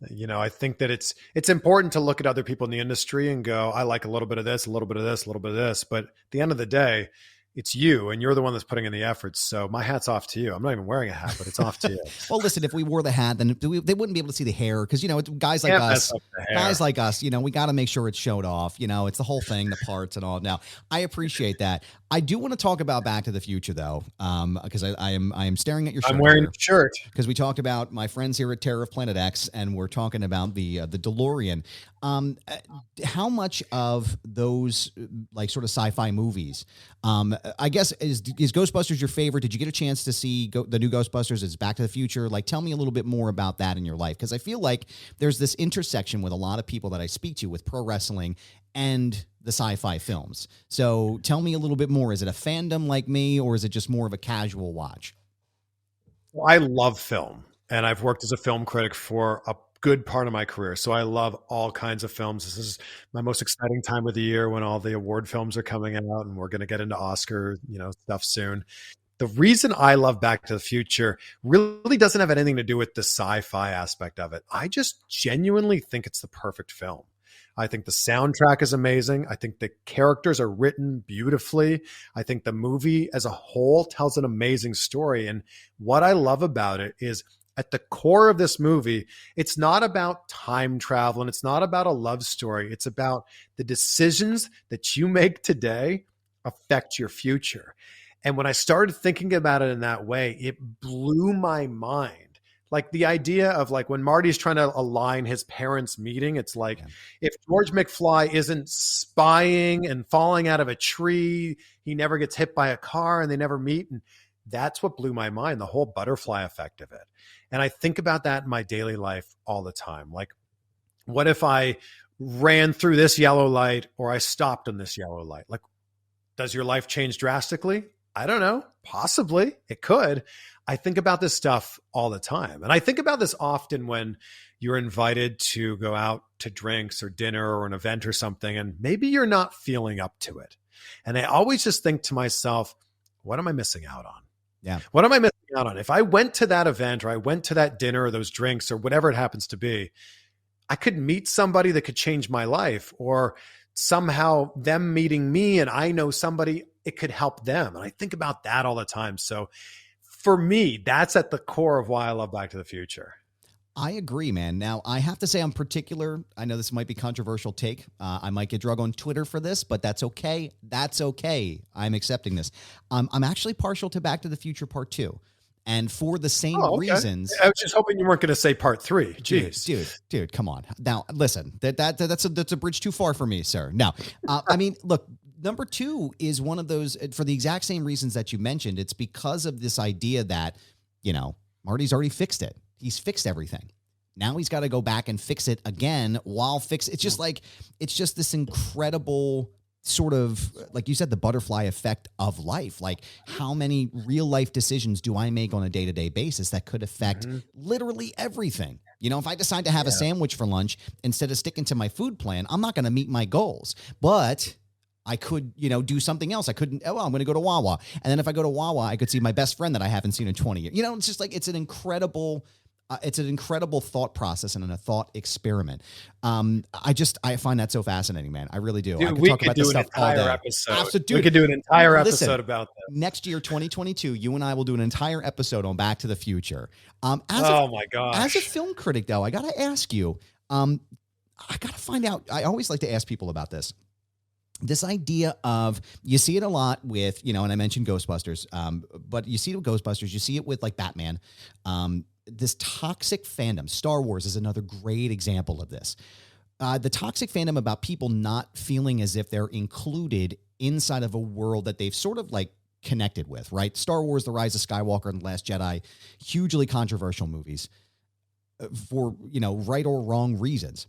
Speaker 2: I think that it's important to look at other people in the industry and go, I like a little bit of this, a little bit of this, a little bit of this. But at the end of the day, it's you, and you're the one that's putting in the efforts. So my hat's off to you. I'm not even wearing a hat, but it's off to you.
Speaker 1: Well, listen, if we wore the hat, then they wouldn't be able to see the hair because, guys like
Speaker 2: Can't
Speaker 1: us,
Speaker 2: mess up the hair.
Speaker 1: we got to make sure it's showed off. It's the whole thing, the parts and all. Now, I appreciate that. I do want to talk about Back to the Future, though, because I am staring at your shirt.
Speaker 2: I'm wearing the shirt.
Speaker 1: Because we talked about my friends here at Terror of Planet X, and we're talking about the DeLorean. How much of those like sort of sci-fi movies, I guess, is Ghostbusters your favorite? Did you get a chance to see the new Ghostbusters? Is Back to the Future? Like, tell me a little bit more about that in your life, because I feel like there's this intersection with a lot of people that I speak to with pro wrestling and the sci-fi films. So tell me a little bit more. Is it a fandom like me, or is it just more of a casual watch?
Speaker 2: Well, I love film, and I've worked as a film critic for a good part of my career. So I love all kinds of films. This is my most exciting time of the year when all the award films are coming out, and we're going to get into Oscar, stuff soon. The reason I love Back to the Future really doesn't have anything to do with the sci-fi aspect of it. I just genuinely think it's the perfect film. I think the soundtrack is amazing. I think the characters are written beautifully. I think the movie as a whole tells an amazing story. And what I love about it is at the core of this movie, it's not about time travel and it's not about a love story. It's about the decisions that you make today affect your future. And when I started thinking about it in that way, it blew my mind. Like the idea of like when Marty's trying to align his parents' meeting, it's like if George McFly isn't spying and falling out of a tree, he never gets hit by a car and they never meet. And that's what blew my mind, the whole butterfly effect of it. And I think about that in my daily life all the time. Like, what if I ran through this yellow light or I stopped on this yellow light? Like, does your life change drastically? I don't know. Possibly. It could. I think about this stuff all the time. And I think about this often when you're invited to go out to drinks or dinner or an event or something, and maybe you're not feeling up to it. And I always just think to myself, what am I missing out on?
Speaker 1: Yeah.
Speaker 2: What am I missing out on? If I went to that event or I went to that dinner or those drinks or whatever it happens to be, I could meet somebody that could change my life, or somehow them meeting me and I know somebody, it could help them. And I think about that all the time. So for me, that's at the core of why I love Back to the Future.
Speaker 1: I agree, man. Now, I have to say I'm particular. I know this might be a controversial take. I might get drug on Twitter for this, but that's okay. That's okay. I'm accepting this. I'm actually partial to Back to the Future Part 2. And for the same reasons.
Speaker 2: I was just hoping you weren't going to say Part 3. Jeez.
Speaker 1: Dude, come on. Now, listen, that's a bridge too far for me, sir. Now, I mean, look, number 2 is one of those, for the exact same reasons that you mentioned. It's because of this idea that, Marty's already fixed it. He's fixed everything. Now he's got to go back and fix it again it's just like, it's just this incredible sort of, like you said, the butterfly effect of life. Like, how many real life decisions do I make on a day-to-day basis that could affect literally everything? If I decide to have a sandwich for lunch instead of sticking to my food plan, I'm not going to meet my goals. But I could, do something else. I couldn't, I'm going to go to Wawa. And then if I go to Wawa, I could see my best friend that I haven't seen in 20 years. It's just like, it's an incredible thought process and a thought experiment. I find that so fascinating, man. I really do.
Speaker 2: Dude,
Speaker 1: I could
Speaker 2: we
Speaker 1: talk
Speaker 2: could
Speaker 1: about
Speaker 2: do
Speaker 1: this
Speaker 2: an
Speaker 1: stuff all
Speaker 2: entire
Speaker 1: day.
Speaker 2: episode.
Speaker 1: Absolutely.
Speaker 2: We could do an entire episode about that.
Speaker 1: Next year, 2022, you and I will do an entire episode on Back to the Future.
Speaker 2: My gosh.
Speaker 1: As a film critic, though, I got to ask you, I got to find out. I always like to ask people about this. this idea of, you see it a lot with, and I mentioned Ghostbusters, but you see it with Ghostbusters, you see it with like Batman, this toxic fandom. Star Wars is another great example of this. The toxic fandom about people not feeling as if they're included inside of a world that they've sort of like connected with, right? Star Wars, The Rise of Skywalker, and The Last Jedi, hugely controversial movies for, right or wrong reasons.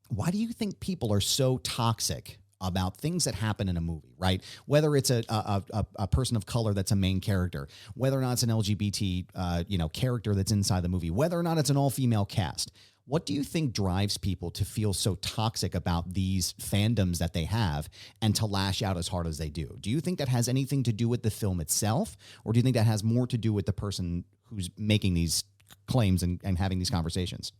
Speaker 1: Why do you think people are so toxic about things that happen in a movie, right? Whether it's a person of color that's a main character, whether or not it's an LGBT, character that's inside the movie, whether or not it's an all-female cast. What do you think drives people to feel so toxic about these fandoms that they have and to lash out as hard as they do? Do you think that has anything to do with the film itself, or do you think that has more to do with the person who's making these claims and having these conversations?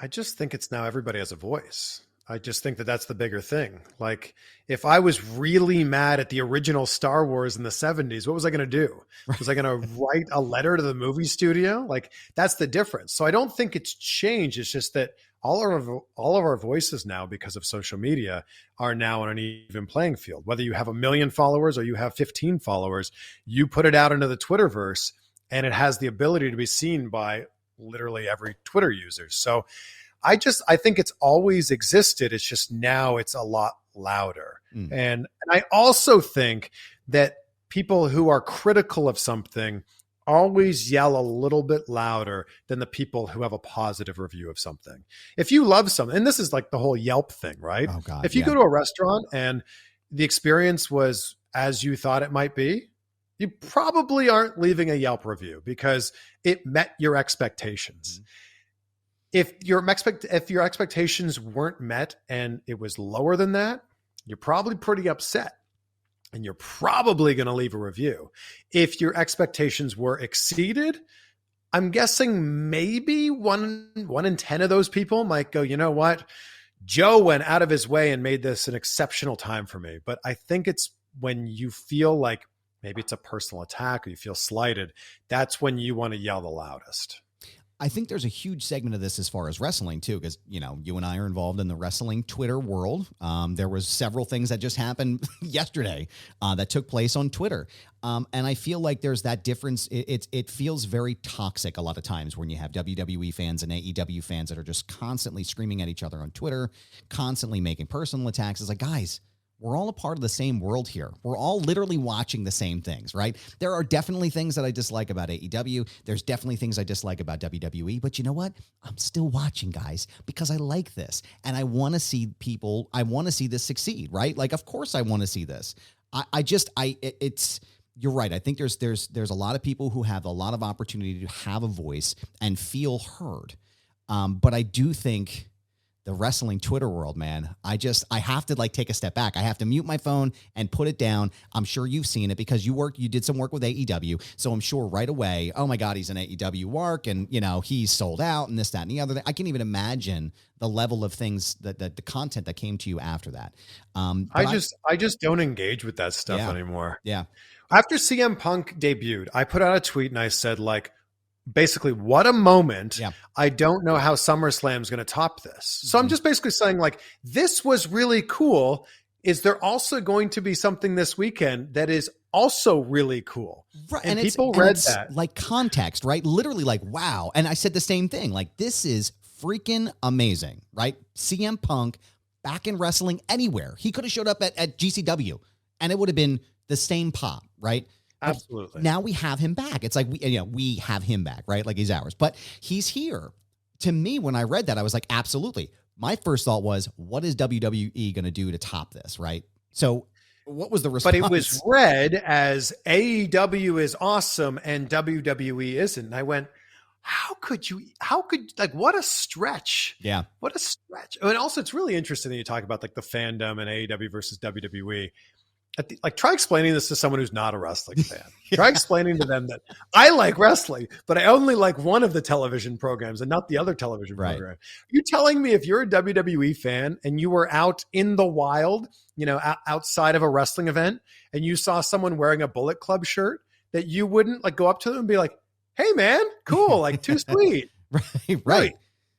Speaker 2: I just think it's now everybody has a voice. I just think that that's the bigger thing. Like, if I was really mad at the original Star Wars in the 70s, what was I going to do? Was I going to write a letter to the movie studio? Like, that's the difference. So I don't think it's changed. It's just that all of our voices now, because of social media, are now on an even playing field. Whether you have 1 million followers or you have 15 followers, you put it out into the Twitterverse, and it has the ability to be seen by literally every Twitter user. So I think it's always existed. It's just now it's a lot louder. And I also think that people who are critical of something always yell a little bit louder than the people who have a positive review of something. If you love something, and this is like the whole Yelp thing, right?
Speaker 1: Oh God,
Speaker 2: if you go to a restaurant and the experience was as you thought it might be, you probably aren't leaving a Yelp review because it met your expectations. If your expectations weren't met and it was lower than that, you're probably pretty upset and you're probably going to leave a review. If your expectations were exceeded, I'm guessing maybe one in 10 of those people might go, you know what? Joe went out of his way and made this an exceptional time for me. But I think it's when you feel like maybe it's a personal attack or you feel slighted, that's when you want to yell the loudest.
Speaker 1: I think there's a huge segment of this as far as wrestling too, because, you and I are involved in the wrestling Twitter world. There was several things that just happened yesterday that took place on Twitter. And I feel like there's that difference. It feels very toxic a lot of times when you have WWE fans and AEW fans that are just constantly screaming at each other on Twitter, constantly making personal attacks. It's like, guys, we're all a part of the same world here. We're all literally watching the same things, right? There are definitely things that I dislike about AEW. There's definitely things I dislike about WWE. But you know what? I'm still watching, guys, because I like this. And I want to see this succeed, right? Like, of course I want to see this. You're right. I think there's a lot of people who have a lot of opportunity to have a voice and feel heard. But I do think the wrestling Twitter world, man, I have to take a step back. I have to mute my phone and put it down. I'm sure you've seen it because you did some work with AEW. So I'm sure right away, oh my God, he's an AEW arc and, he's sold out and this, that, and the other. I can't even imagine the level of things that the content that came to you after that.
Speaker 2: I just don't engage with that stuff anymore.
Speaker 1: Yeah.
Speaker 2: After CM Punk debuted, I put out a tweet and I said, basically, what a moment. Yeah. I don't know how SummerSlam is going to top this. So I'm just basically saying, this was really cool. Is there also going to be something this weekend that is also really cool?
Speaker 1: Right.
Speaker 2: And people read that.
Speaker 1: Like context, right? Literally wow. And I said the same thing. This is freaking amazing, right? CM Punk back in wrestling anywhere. He could have showed up at GCW and it would have been the same pop, right?
Speaker 2: Absolutely.
Speaker 1: Now we have him back. It's like, we have him back, right? Like he's ours, but he's here. To me, when I read that, I was like, absolutely. My first thought was, what is WWE going to do to top this, right? So what was the response?
Speaker 2: But it was read as AEW is awesome and WWE isn't. And I went, what a stretch.
Speaker 1: Yeah.
Speaker 2: What a stretch. And also it's really interesting that you talk about the fandom and AEW versus WWE. Try explaining this to someone who's not a wrestling fan. Try explaining to them that I like wrestling, but I only like one of the television programs and not the other television program. Are you telling me if you're a WWE fan and you were out in the wild, outside of a wrestling event, and you saw someone wearing a Bullet Club shirt, that you wouldn't go up to them and be like, "Hey, man, cool, too sweet."
Speaker 1: Right.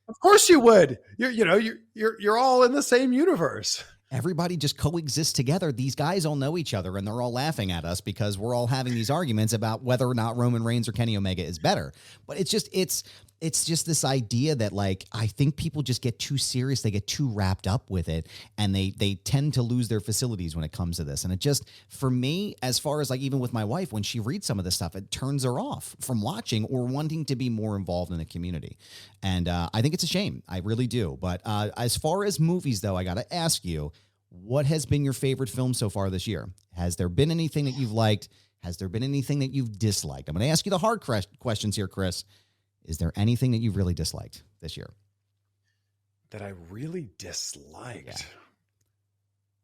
Speaker 2: Of course you would. You're all in the same universe.
Speaker 1: everybody just coexists together. These guys all know each other, and they're all laughing at us because we're all having these arguments about whether or not Roman Reigns or Kenny Omega is better. But it's just this idea that, like, I think people just get too serious. They get too wrapped up with it, and they tend to lose their facilities when it comes to this. And it just, for me, as far as like even with my wife, when she reads some of this stuff, it turns her off from watching or wanting to be more involved in the community. And I think it's a shame. I really do. But as far as movies, though, I got to ask you, what has been your favorite film so far this year? Has there been anything that you've liked? Has there been anything that you've disliked? I'm going to ask you the hard questions here, Chris. Is there anything that you've really disliked this year?
Speaker 2: That I really disliked?
Speaker 1: Yeah.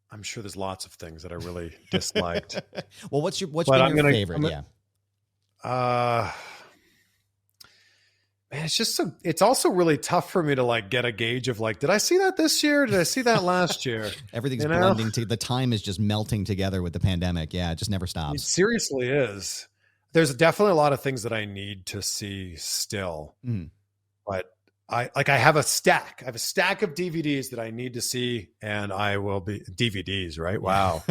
Speaker 2: I'm sure there's lots of things that I really disliked.
Speaker 1: Well, what's been your favorite?
Speaker 2: Man, it's also really tough for me to like get a gauge of like, did I see that this year? Did I see that last year?
Speaker 1: Everything's blending the time is just melting together with the pandemic. Yeah, it just never stops.
Speaker 2: It seriously is. There's definitely a lot of things that I need to see still, but I have a stack. I have a stack of DVDs that I need to see, and I will be DVDs, right? Wow.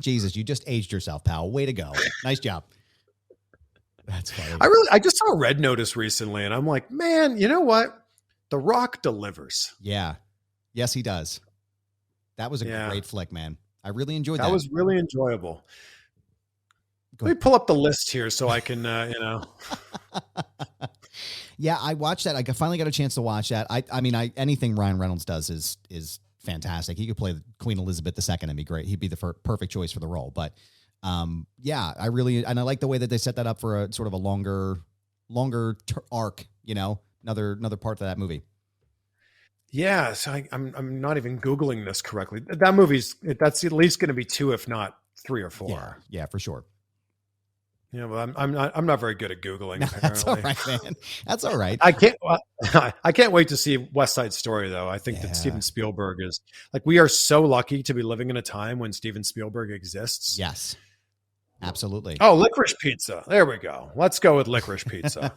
Speaker 1: Jesus, you just aged yourself, pal. Way to go. Nice job. That's funny.
Speaker 2: I just saw Red Notice recently, and I'm like, man, you know what? The Rock delivers.
Speaker 1: Yeah. Yes, he does. That was a great flick, man. I really enjoyed that.
Speaker 2: That was really enjoyable. Let me pull up the list here so I can,
Speaker 1: Yeah, I watched that. I finally got a chance to watch that. I mean, anything Ryan Reynolds does is fantastic. He could play Queen Elizabeth II and be great. He'd be the perfect choice for the role. But yeah, I like the way that they set that up for a sort of a longer arc, another part of that movie.
Speaker 2: Yeah, so I'm not even Googling this correctly. That's at least going to be 2, if not 3 or 4.
Speaker 1: Yeah, for sure.
Speaker 2: Yeah, well, I'm not very good at Googling.
Speaker 1: No, that's all right, man. That's all right.
Speaker 2: I can't wait to see West Side Story, though. I think that Steven Spielberg is like, we are so lucky to be living in a time when Steven Spielberg exists.
Speaker 1: Yes, absolutely.
Speaker 2: Oh, Licorice Pizza. There we go. Let's go with Licorice Pizza.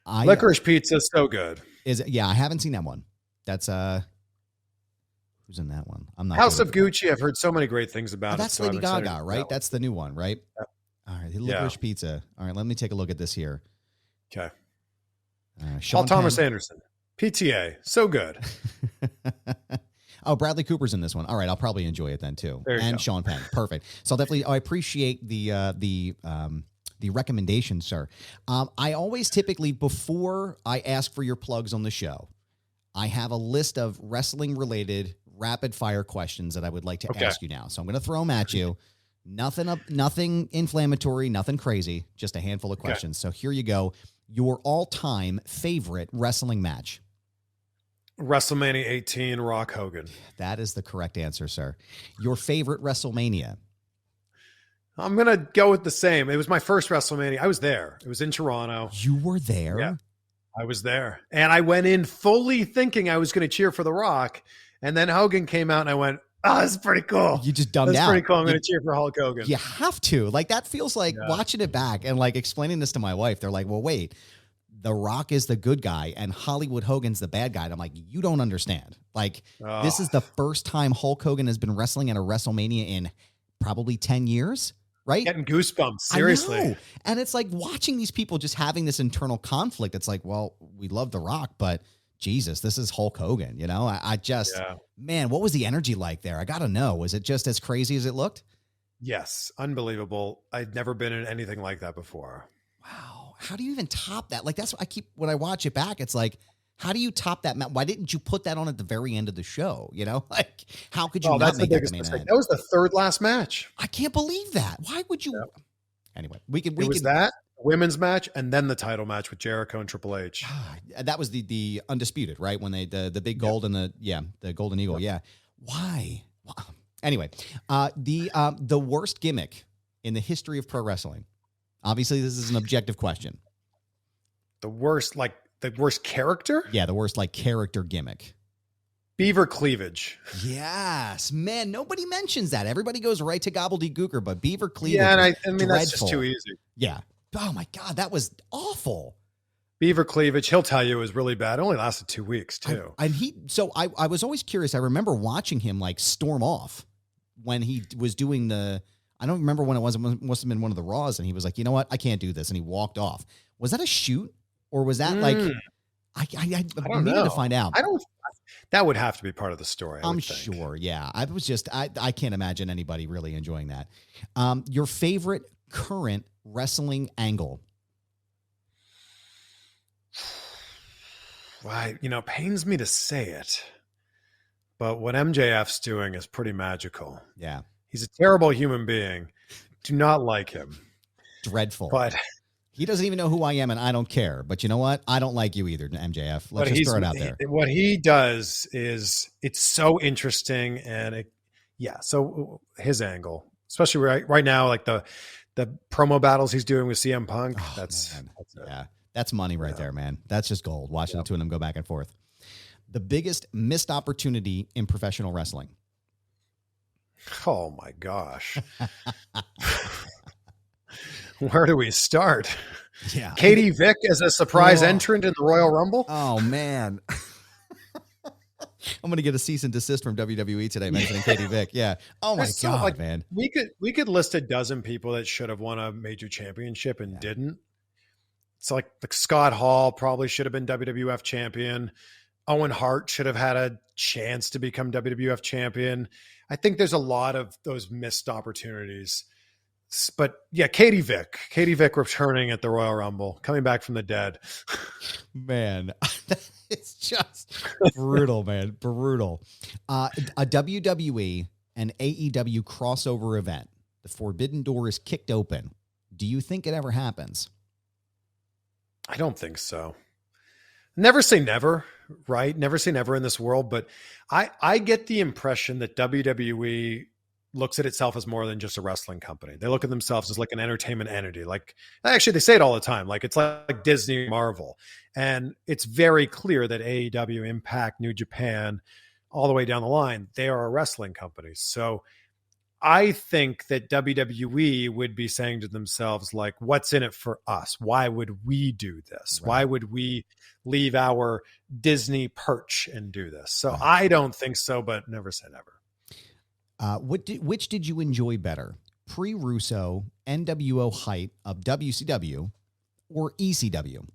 Speaker 2: Licorice Pizza is so good.
Speaker 1: Yeah, I haven't seen that one. That's who's in that one? I'm not.
Speaker 2: House of Gucci. I've heard so many great things about it.
Speaker 1: That's Lady Gaga, right? That's the new one, right?
Speaker 2: Yep.
Speaker 1: All right, Licorice Pizza. All right, let me take a look at this here.
Speaker 2: Okay.
Speaker 1: Paul
Speaker 2: Thomas Anderson. PTA. So good.
Speaker 1: Oh, Bradley Cooper's in this one. All right, I'll probably enjoy it then too. And Sean Penn. Perfect. So I appreciate the recommendation, sir. I always typically, before I ask for your plugs on the show, I have a list of wrestling related rapid fire questions that I would like to ask you now. So I'm going to throw them at you. Nothing inflammatory, nothing crazy, just a handful of questions. So here you go. Your all-time favorite wrestling match.
Speaker 2: WrestleMania 18, Rock Hogan.
Speaker 1: That is the correct answer, sir. Your favorite WrestleMania.
Speaker 2: I'm going to go with the same. It was my first WrestleMania. I was there. It was in Toronto.
Speaker 1: You were there?
Speaker 2: Yeah, I was there. And I went in fully thinking I was going to cheer for The Rock. And then Hogan came out and I went, oh, this is pretty cool.
Speaker 1: You just dumbed out.
Speaker 2: That's pretty cool. I'm going to cheer for Hulk Hogan.
Speaker 1: You have to. Like, that feels like watching it back and like explaining this to my wife. They're like, well, wait, The Rock is the good guy and Hollywood Hogan's the bad guy. And I'm like, you don't understand. Like, this is the first time Hulk Hogan has been wrestling at a WrestleMania in probably 10 years. Right?
Speaker 2: Getting goosebumps. Seriously.
Speaker 1: I know. And it's like watching these people just having this internal conflict. It's like, well, we love The Rock, but Jesus, this is Hulk Hogan. Man, what was the energy like there? I got to know. Was it just as crazy as it looked?
Speaker 2: Yes. Unbelievable. I'd never been in anything like that before.
Speaker 1: Wow. How do you even top that? Like, that's what when I watch it back, it's like, how do you top that? Why didn't you put that on at the very end of the show? Like, how could you not make that the main event?
Speaker 2: That was the third last match.
Speaker 1: I can't believe that. Why would you? Yep. Anyway, it was
Speaker 2: that women's match and then the title match with Jericho and Triple H.
Speaker 1: That was the undisputed, right? When they the big gold and the golden eagle. Yeah. Why? Anyway, the worst gimmick in the history of pro wrestling. Obviously, this is an objective question.
Speaker 2: The worst character?
Speaker 1: Yeah, the worst character gimmick.
Speaker 2: Beaver cleavage.
Speaker 1: Yes, man. Nobody mentions that. Everybody goes right to gobbledygooker, but beaver cleavage.
Speaker 2: Yeah, and I
Speaker 1: dreadful.
Speaker 2: mean that's just too easy.
Speaker 1: Yeah. Oh my God, that was awful.
Speaker 2: beaver cleavage. He'll tell you it was really bad. It only lasted 2 weeks too.
Speaker 1: I was always curious. I remember watching him like storm off when he was doing I don't remember when it was. It must have been one of the Raws, and he was like, you know what? I can't do this. And he walked off. Was that a shoot, or was that like, I
Speaker 2: don't
Speaker 1: needed
Speaker 2: know.
Speaker 1: to find out.
Speaker 2: That would have to be part of the story.
Speaker 1: I'm sure. Yeah. I can't imagine anybody really enjoying that. Your favorite current wrestling angle?
Speaker 2: Why, pains me to say it, but what MJF's doing is pretty magical.
Speaker 1: Yeah.
Speaker 2: He's a terrible human being. Do not like him.
Speaker 1: Dreadful.
Speaker 2: But
Speaker 1: he doesn't even know who I am, and I don't care. But you know what? I don't like you either, MJF. Let's just throw it out there.
Speaker 2: What he does is it's so interesting, and so his angle, especially right now, like the promo battles he's doing with CM Punk,
Speaker 1: that's money right there, man. That's just gold. Watching the two of them go back and forth. The biggest missed opportunity in professional wrestling.
Speaker 2: Oh my gosh. Where do we start?
Speaker 1: Yeah.
Speaker 2: Katie Vick as a surprise entrant in the Royal Rumble.
Speaker 1: Oh man. I'm going to get a cease and desist from WWE today mentioning Katie Vick. Yeah. Oh my God, man.
Speaker 2: We could list a dozen people that should have won a major championship and didn't. It's like Scott Hall probably should have been WWF champion. Owen Hart should have had a chance to become WWF champion. I think there's a lot of those missed opportunities. But yeah, Katie Vick returning at the Royal Rumble, coming back from the dead.
Speaker 1: Man, it's just brutal, man. Brutal. A WWE and AEW crossover event. The forbidden door is kicked open. Do you think it ever happens?
Speaker 2: I don't think so. Never say never, right? Never say never in this world. But I get the impression that WWE looks at itself as more than just a wrestling company. They look at themselves as like an entertainment entity. Like, actually, they say it all the time. Like, it's like Disney, Marvel. And it's very clear that AEW, Impact, New Japan, all the way down the line, they are a wrestling company. So I think that WWE would be saying to themselves, like, what's in it for us? Why would we do this? Right. Why would we leave our Disney perch and do this? So I don't think so, but never say never.
Speaker 1: Which did you enjoy better? Pre-Russo, NWO height of WCW, or ECW?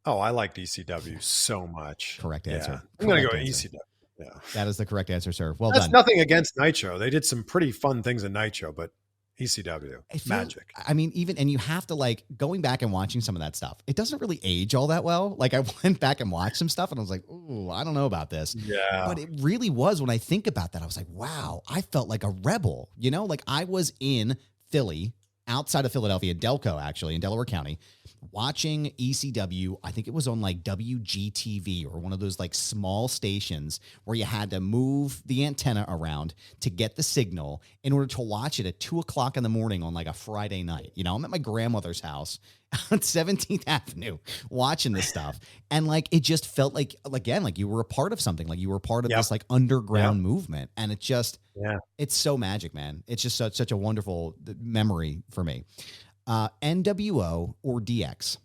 Speaker 2: Oh, I liked ECW so much.
Speaker 1: Correct answer.
Speaker 2: Yeah. I'm going to go ECW. Yeah.
Speaker 1: That is the correct answer, sir. Well
Speaker 2: That's
Speaker 1: done.
Speaker 2: Nothing against Nitro. They did some pretty fun things in Nitro, but ECW, magic.
Speaker 1: I mean, and you have to, like, going back and watching some of that stuff, it doesn't really age all that well. Like, I went back and watched some stuff and I was like, ooh, I don't know about this.
Speaker 2: Yeah.
Speaker 1: But it really was, when I think about that, I was like, wow, I felt like a rebel, like I was in Philly, outside of Philadelphia, Delco, actually, in Delaware County, watching ECW. I think it was on like WGTV or one of those like small stations where you had to move the antenna around to get the signal in order to watch it at 2:00 in the morning on like a Friday night. I'm at my grandmother's house on 17th Avenue watching this stuff. And like, it just felt like, again, like you were a part of something, like you were part of this like underground movement. And it just, it's so magic, man. It's just such a wonderful memory for me. NWO or DX?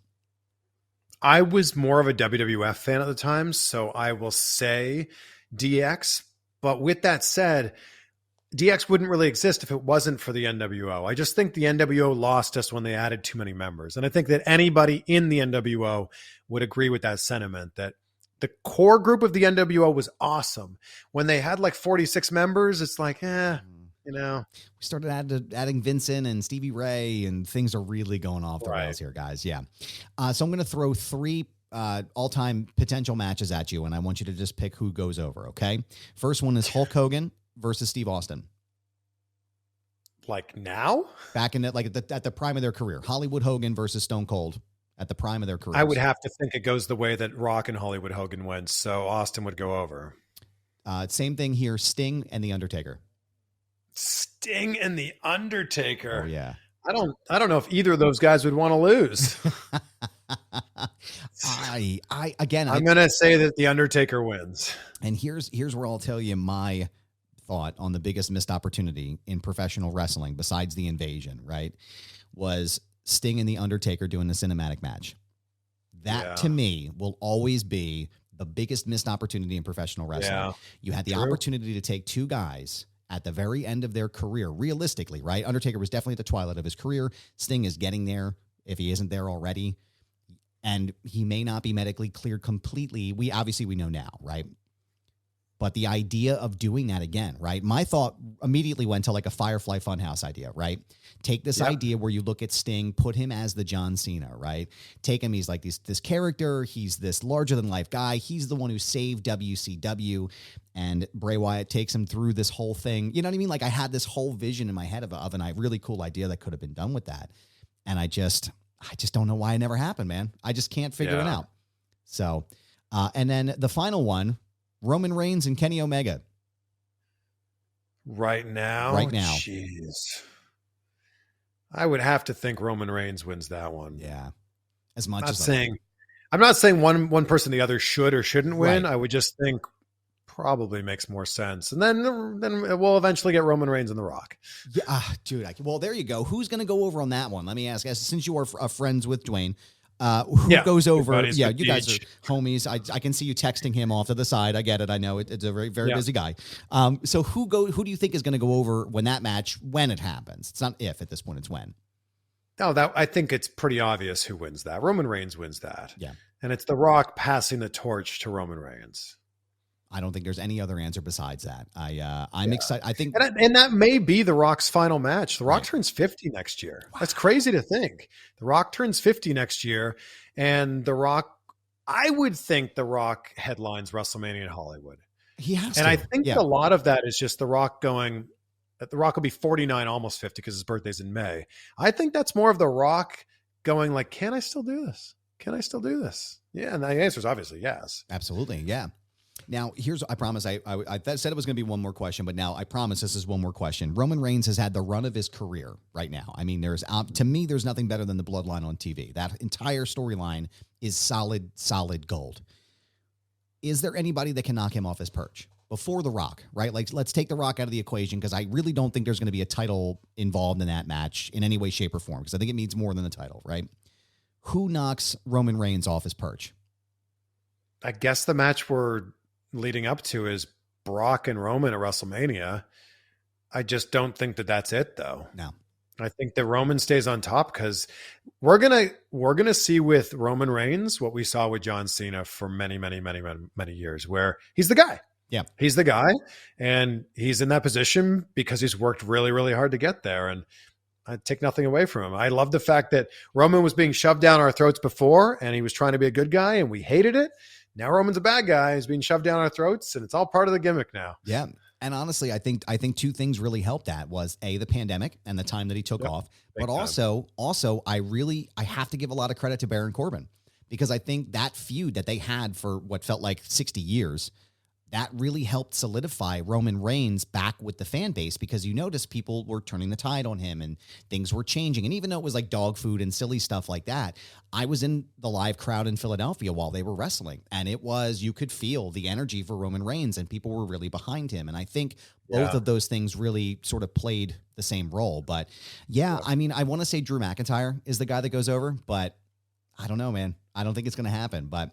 Speaker 2: I was more of a WWF fan at the time, so I will say DX. But with that said, DX wouldn't really exist if it wasn't for the NWO. I just think the NWO lost us when they added too many members. And I think that anybody in the NWO would agree with that sentiment, that the core group of the NWO was awesome. When they had like 46 members, it's like, we
Speaker 1: started adding Vincent and Stevie Ray, and things are really going off the rails here, guys. Yeah. So I'm going to throw 3 all-time potential matches at you, and I want you to just pick who goes over, okay? First one is Hulk Hogan versus Steve Austin.
Speaker 2: Like now?
Speaker 1: Back in at the prime of their career. Hollywood Hogan versus Stone Cold at the prime of their career.
Speaker 2: I would have to think it goes the way that Rock and Hollywood Hogan went, so Austin would go over.
Speaker 1: Same thing here, Sting and The Undertaker.
Speaker 2: Sting and The Undertaker.
Speaker 1: Oh, yeah.
Speaker 2: I don't know if either of those guys would want to lose.
Speaker 1: I'm
Speaker 2: going to say that The Undertaker wins.
Speaker 1: And here's where I'll tell you my thought on the biggest missed opportunity in professional wrestling, besides the invasion, right? Was Sting and The Undertaker doing the cinematic match. That to me will always be the biggest missed opportunity in professional wrestling.
Speaker 2: Yeah.
Speaker 1: You had the opportunity to take two guys at the very end of their career, realistically, right? Undertaker was definitely at the twilight of his career. Sting is getting there, if he isn't there already. And he may not be medically cleared completely. We know now, right? But the idea of doing that again, right? My thought immediately went to like a Firefly Funhouse idea, right? Take this idea where you look at Sting, put him as the John Cena, right? Take him, he's like this character, he's this larger-than-life guy, he's the one who saved WCW, and Bray Wyatt takes him through this whole thing. You know what I mean? Like I had this whole vision in my head of a really cool idea that could have been done with that. And I just don't know why it never happened, man. I just can't figure it out. So, and then the final one, Roman Reigns and Kenny Omega.
Speaker 2: Right now? Jeez. I would have to think Roman Reigns wins that one.
Speaker 1: Yeah. As much
Speaker 2: I'm not saying one person or the other should or shouldn't win.
Speaker 1: Right.
Speaker 2: I would just think probably makes more sense. And then we'll eventually get Roman Reigns and The Rock.
Speaker 1: Yeah, dude. Well, there you go. Who's going to go over on that one? Let me ask, since you are friends with Dwayne, who goes over? Yeah, you guys are homies. I can see you texting him off to the side. I get it. I know it's a very, very busy guy. So who do you think is going to go over when it happens? It's not if at this point, it's when.
Speaker 2: No, I think it's pretty obvious who wins that. Roman Reigns wins that.
Speaker 1: Yeah.
Speaker 2: And it's The Rock passing the torch to Roman Reigns.
Speaker 1: I don't think there's any other answer besides that. I'm excited. I think,
Speaker 2: and that may be The Rock's final match. The Rock turns 50 next year. Wow. That's crazy to think. The Rock turns 50 next year, and I would think The Rock headlines WrestleMania in Hollywood.
Speaker 1: He has
Speaker 2: and
Speaker 1: to.
Speaker 2: I think a lot of that is just The Rock going. The Rock will be 49, almost 50, because his birthday's in May. I think that's more of The Rock going like, "Can I still do this? Can I still do this?" Yeah, and the answer is obviously yes.
Speaker 1: Absolutely, yeah. Now, I promise, I said it was going to be one more question, but now I promise this is one more question. Roman Reigns has had the run of his career right now. I mean, to me, there's nothing better than the bloodline on TV. That entire storyline is solid gold. Is there anybody that can knock him off his perch before The Rock, right? Like, let's take The Rock out of the equation, because I really don't think there's going to be a title involved in that match in any way, shape, or form, because I think it means more than the title, right? Who knocks Roman Reigns off his perch?
Speaker 2: I guess the match we're leading up to is Brock and Roman at WrestleMania. I just don't think that that's it, though.
Speaker 1: No,
Speaker 2: I think that Roman stays on top, because we're gonna see with Roman Reigns what we saw with John Cena for many years, where he's the guy.
Speaker 1: Yeah,
Speaker 2: he's the guy, and he's in that position because he's worked really, really hard to get there. And I take nothing away from him. I love the fact that Roman was being shoved down our throats before, and he was trying to be a good guy, and we hated it. Now Roman's a bad guy. He's being shoved down our throats, and it's all part of the gimmick now.
Speaker 1: Yeah. And honestly, I think two things really helped. That was the pandemic and the time that he took off, but also I have to give a lot of credit to Baron Corbin, because I think that feud that they had for what felt like 60 years, that really helped solidify Roman Reigns back with the fan base, because you notice people were turning the tide on him and things were changing. And even though it was like dog food and silly stuff like that, I was in the live crowd in Philadelphia while they were wrestling, and you could feel the energy for Roman Reigns, and people were really behind him. And I think both of those things really sort of played the same role. But I mean, I want to say Drew McIntyre is the guy that goes over, but I don't know, man. I don't think it's going to happen. But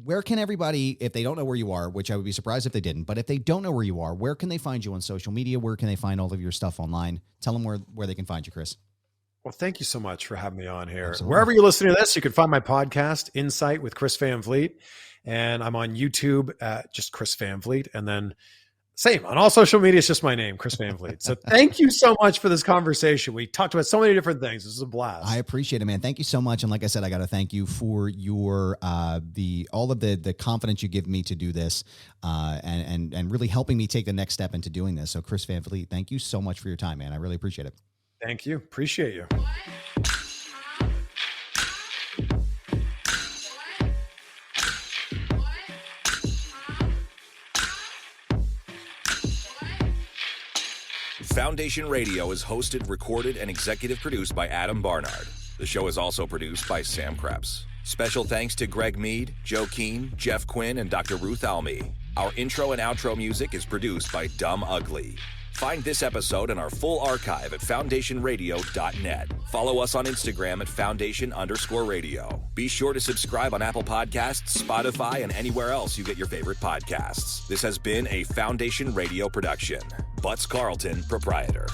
Speaker 1: where can everybody, if they don't know where you are, which I would be surprised if they didn't, but if they don't know where you are, where can they find you on social media? Where can they find all of your stuff online? Tell them where they can find you, Chris.
Speaker 2: Well, thank you so much for having me on here.
Speaker 1: Absolutely.
Speaker 2: Wherever you listen to this, you can find my podcast, Insight with Chris Van Vliet. And I'm on YouTube at just Chris Van Vliet. And then same on all social media, it's just my name, Chris Van Vliet. So thank you so much for this conversation. We talked about so many different things. This is a blast.
Speaker 1: I appreciate it, man. Thank you so much. And like I said, I got to thank you for your all of the confidence you give me to do this, and really helping me take the next step into doing this. So Chris Van Vliet, thank you so much for your time, man. I really appreciate it.
Speaker 2: Thank you. Appreciate you.
Speaker 3: Foundation Radio is hosted, recorded, and executive produced by Adam Barnard. The show is also produced by Sam Krepps. Special thanks to Greg Mead, Joe Keane, Jeff Quinn, and Dr. Ruth Almy. Our intro and outro music is produced by Dumb Ugly. Find this episode and our full archive at foundationradio.net. Follow us on Instagram at foundation_radio. Be sure to subscribe on Apple Podcasts, Spotify, and anywhere else you get your favorite podcasts. This has been a Foundation Radio production. Butts Carlton, proprietor.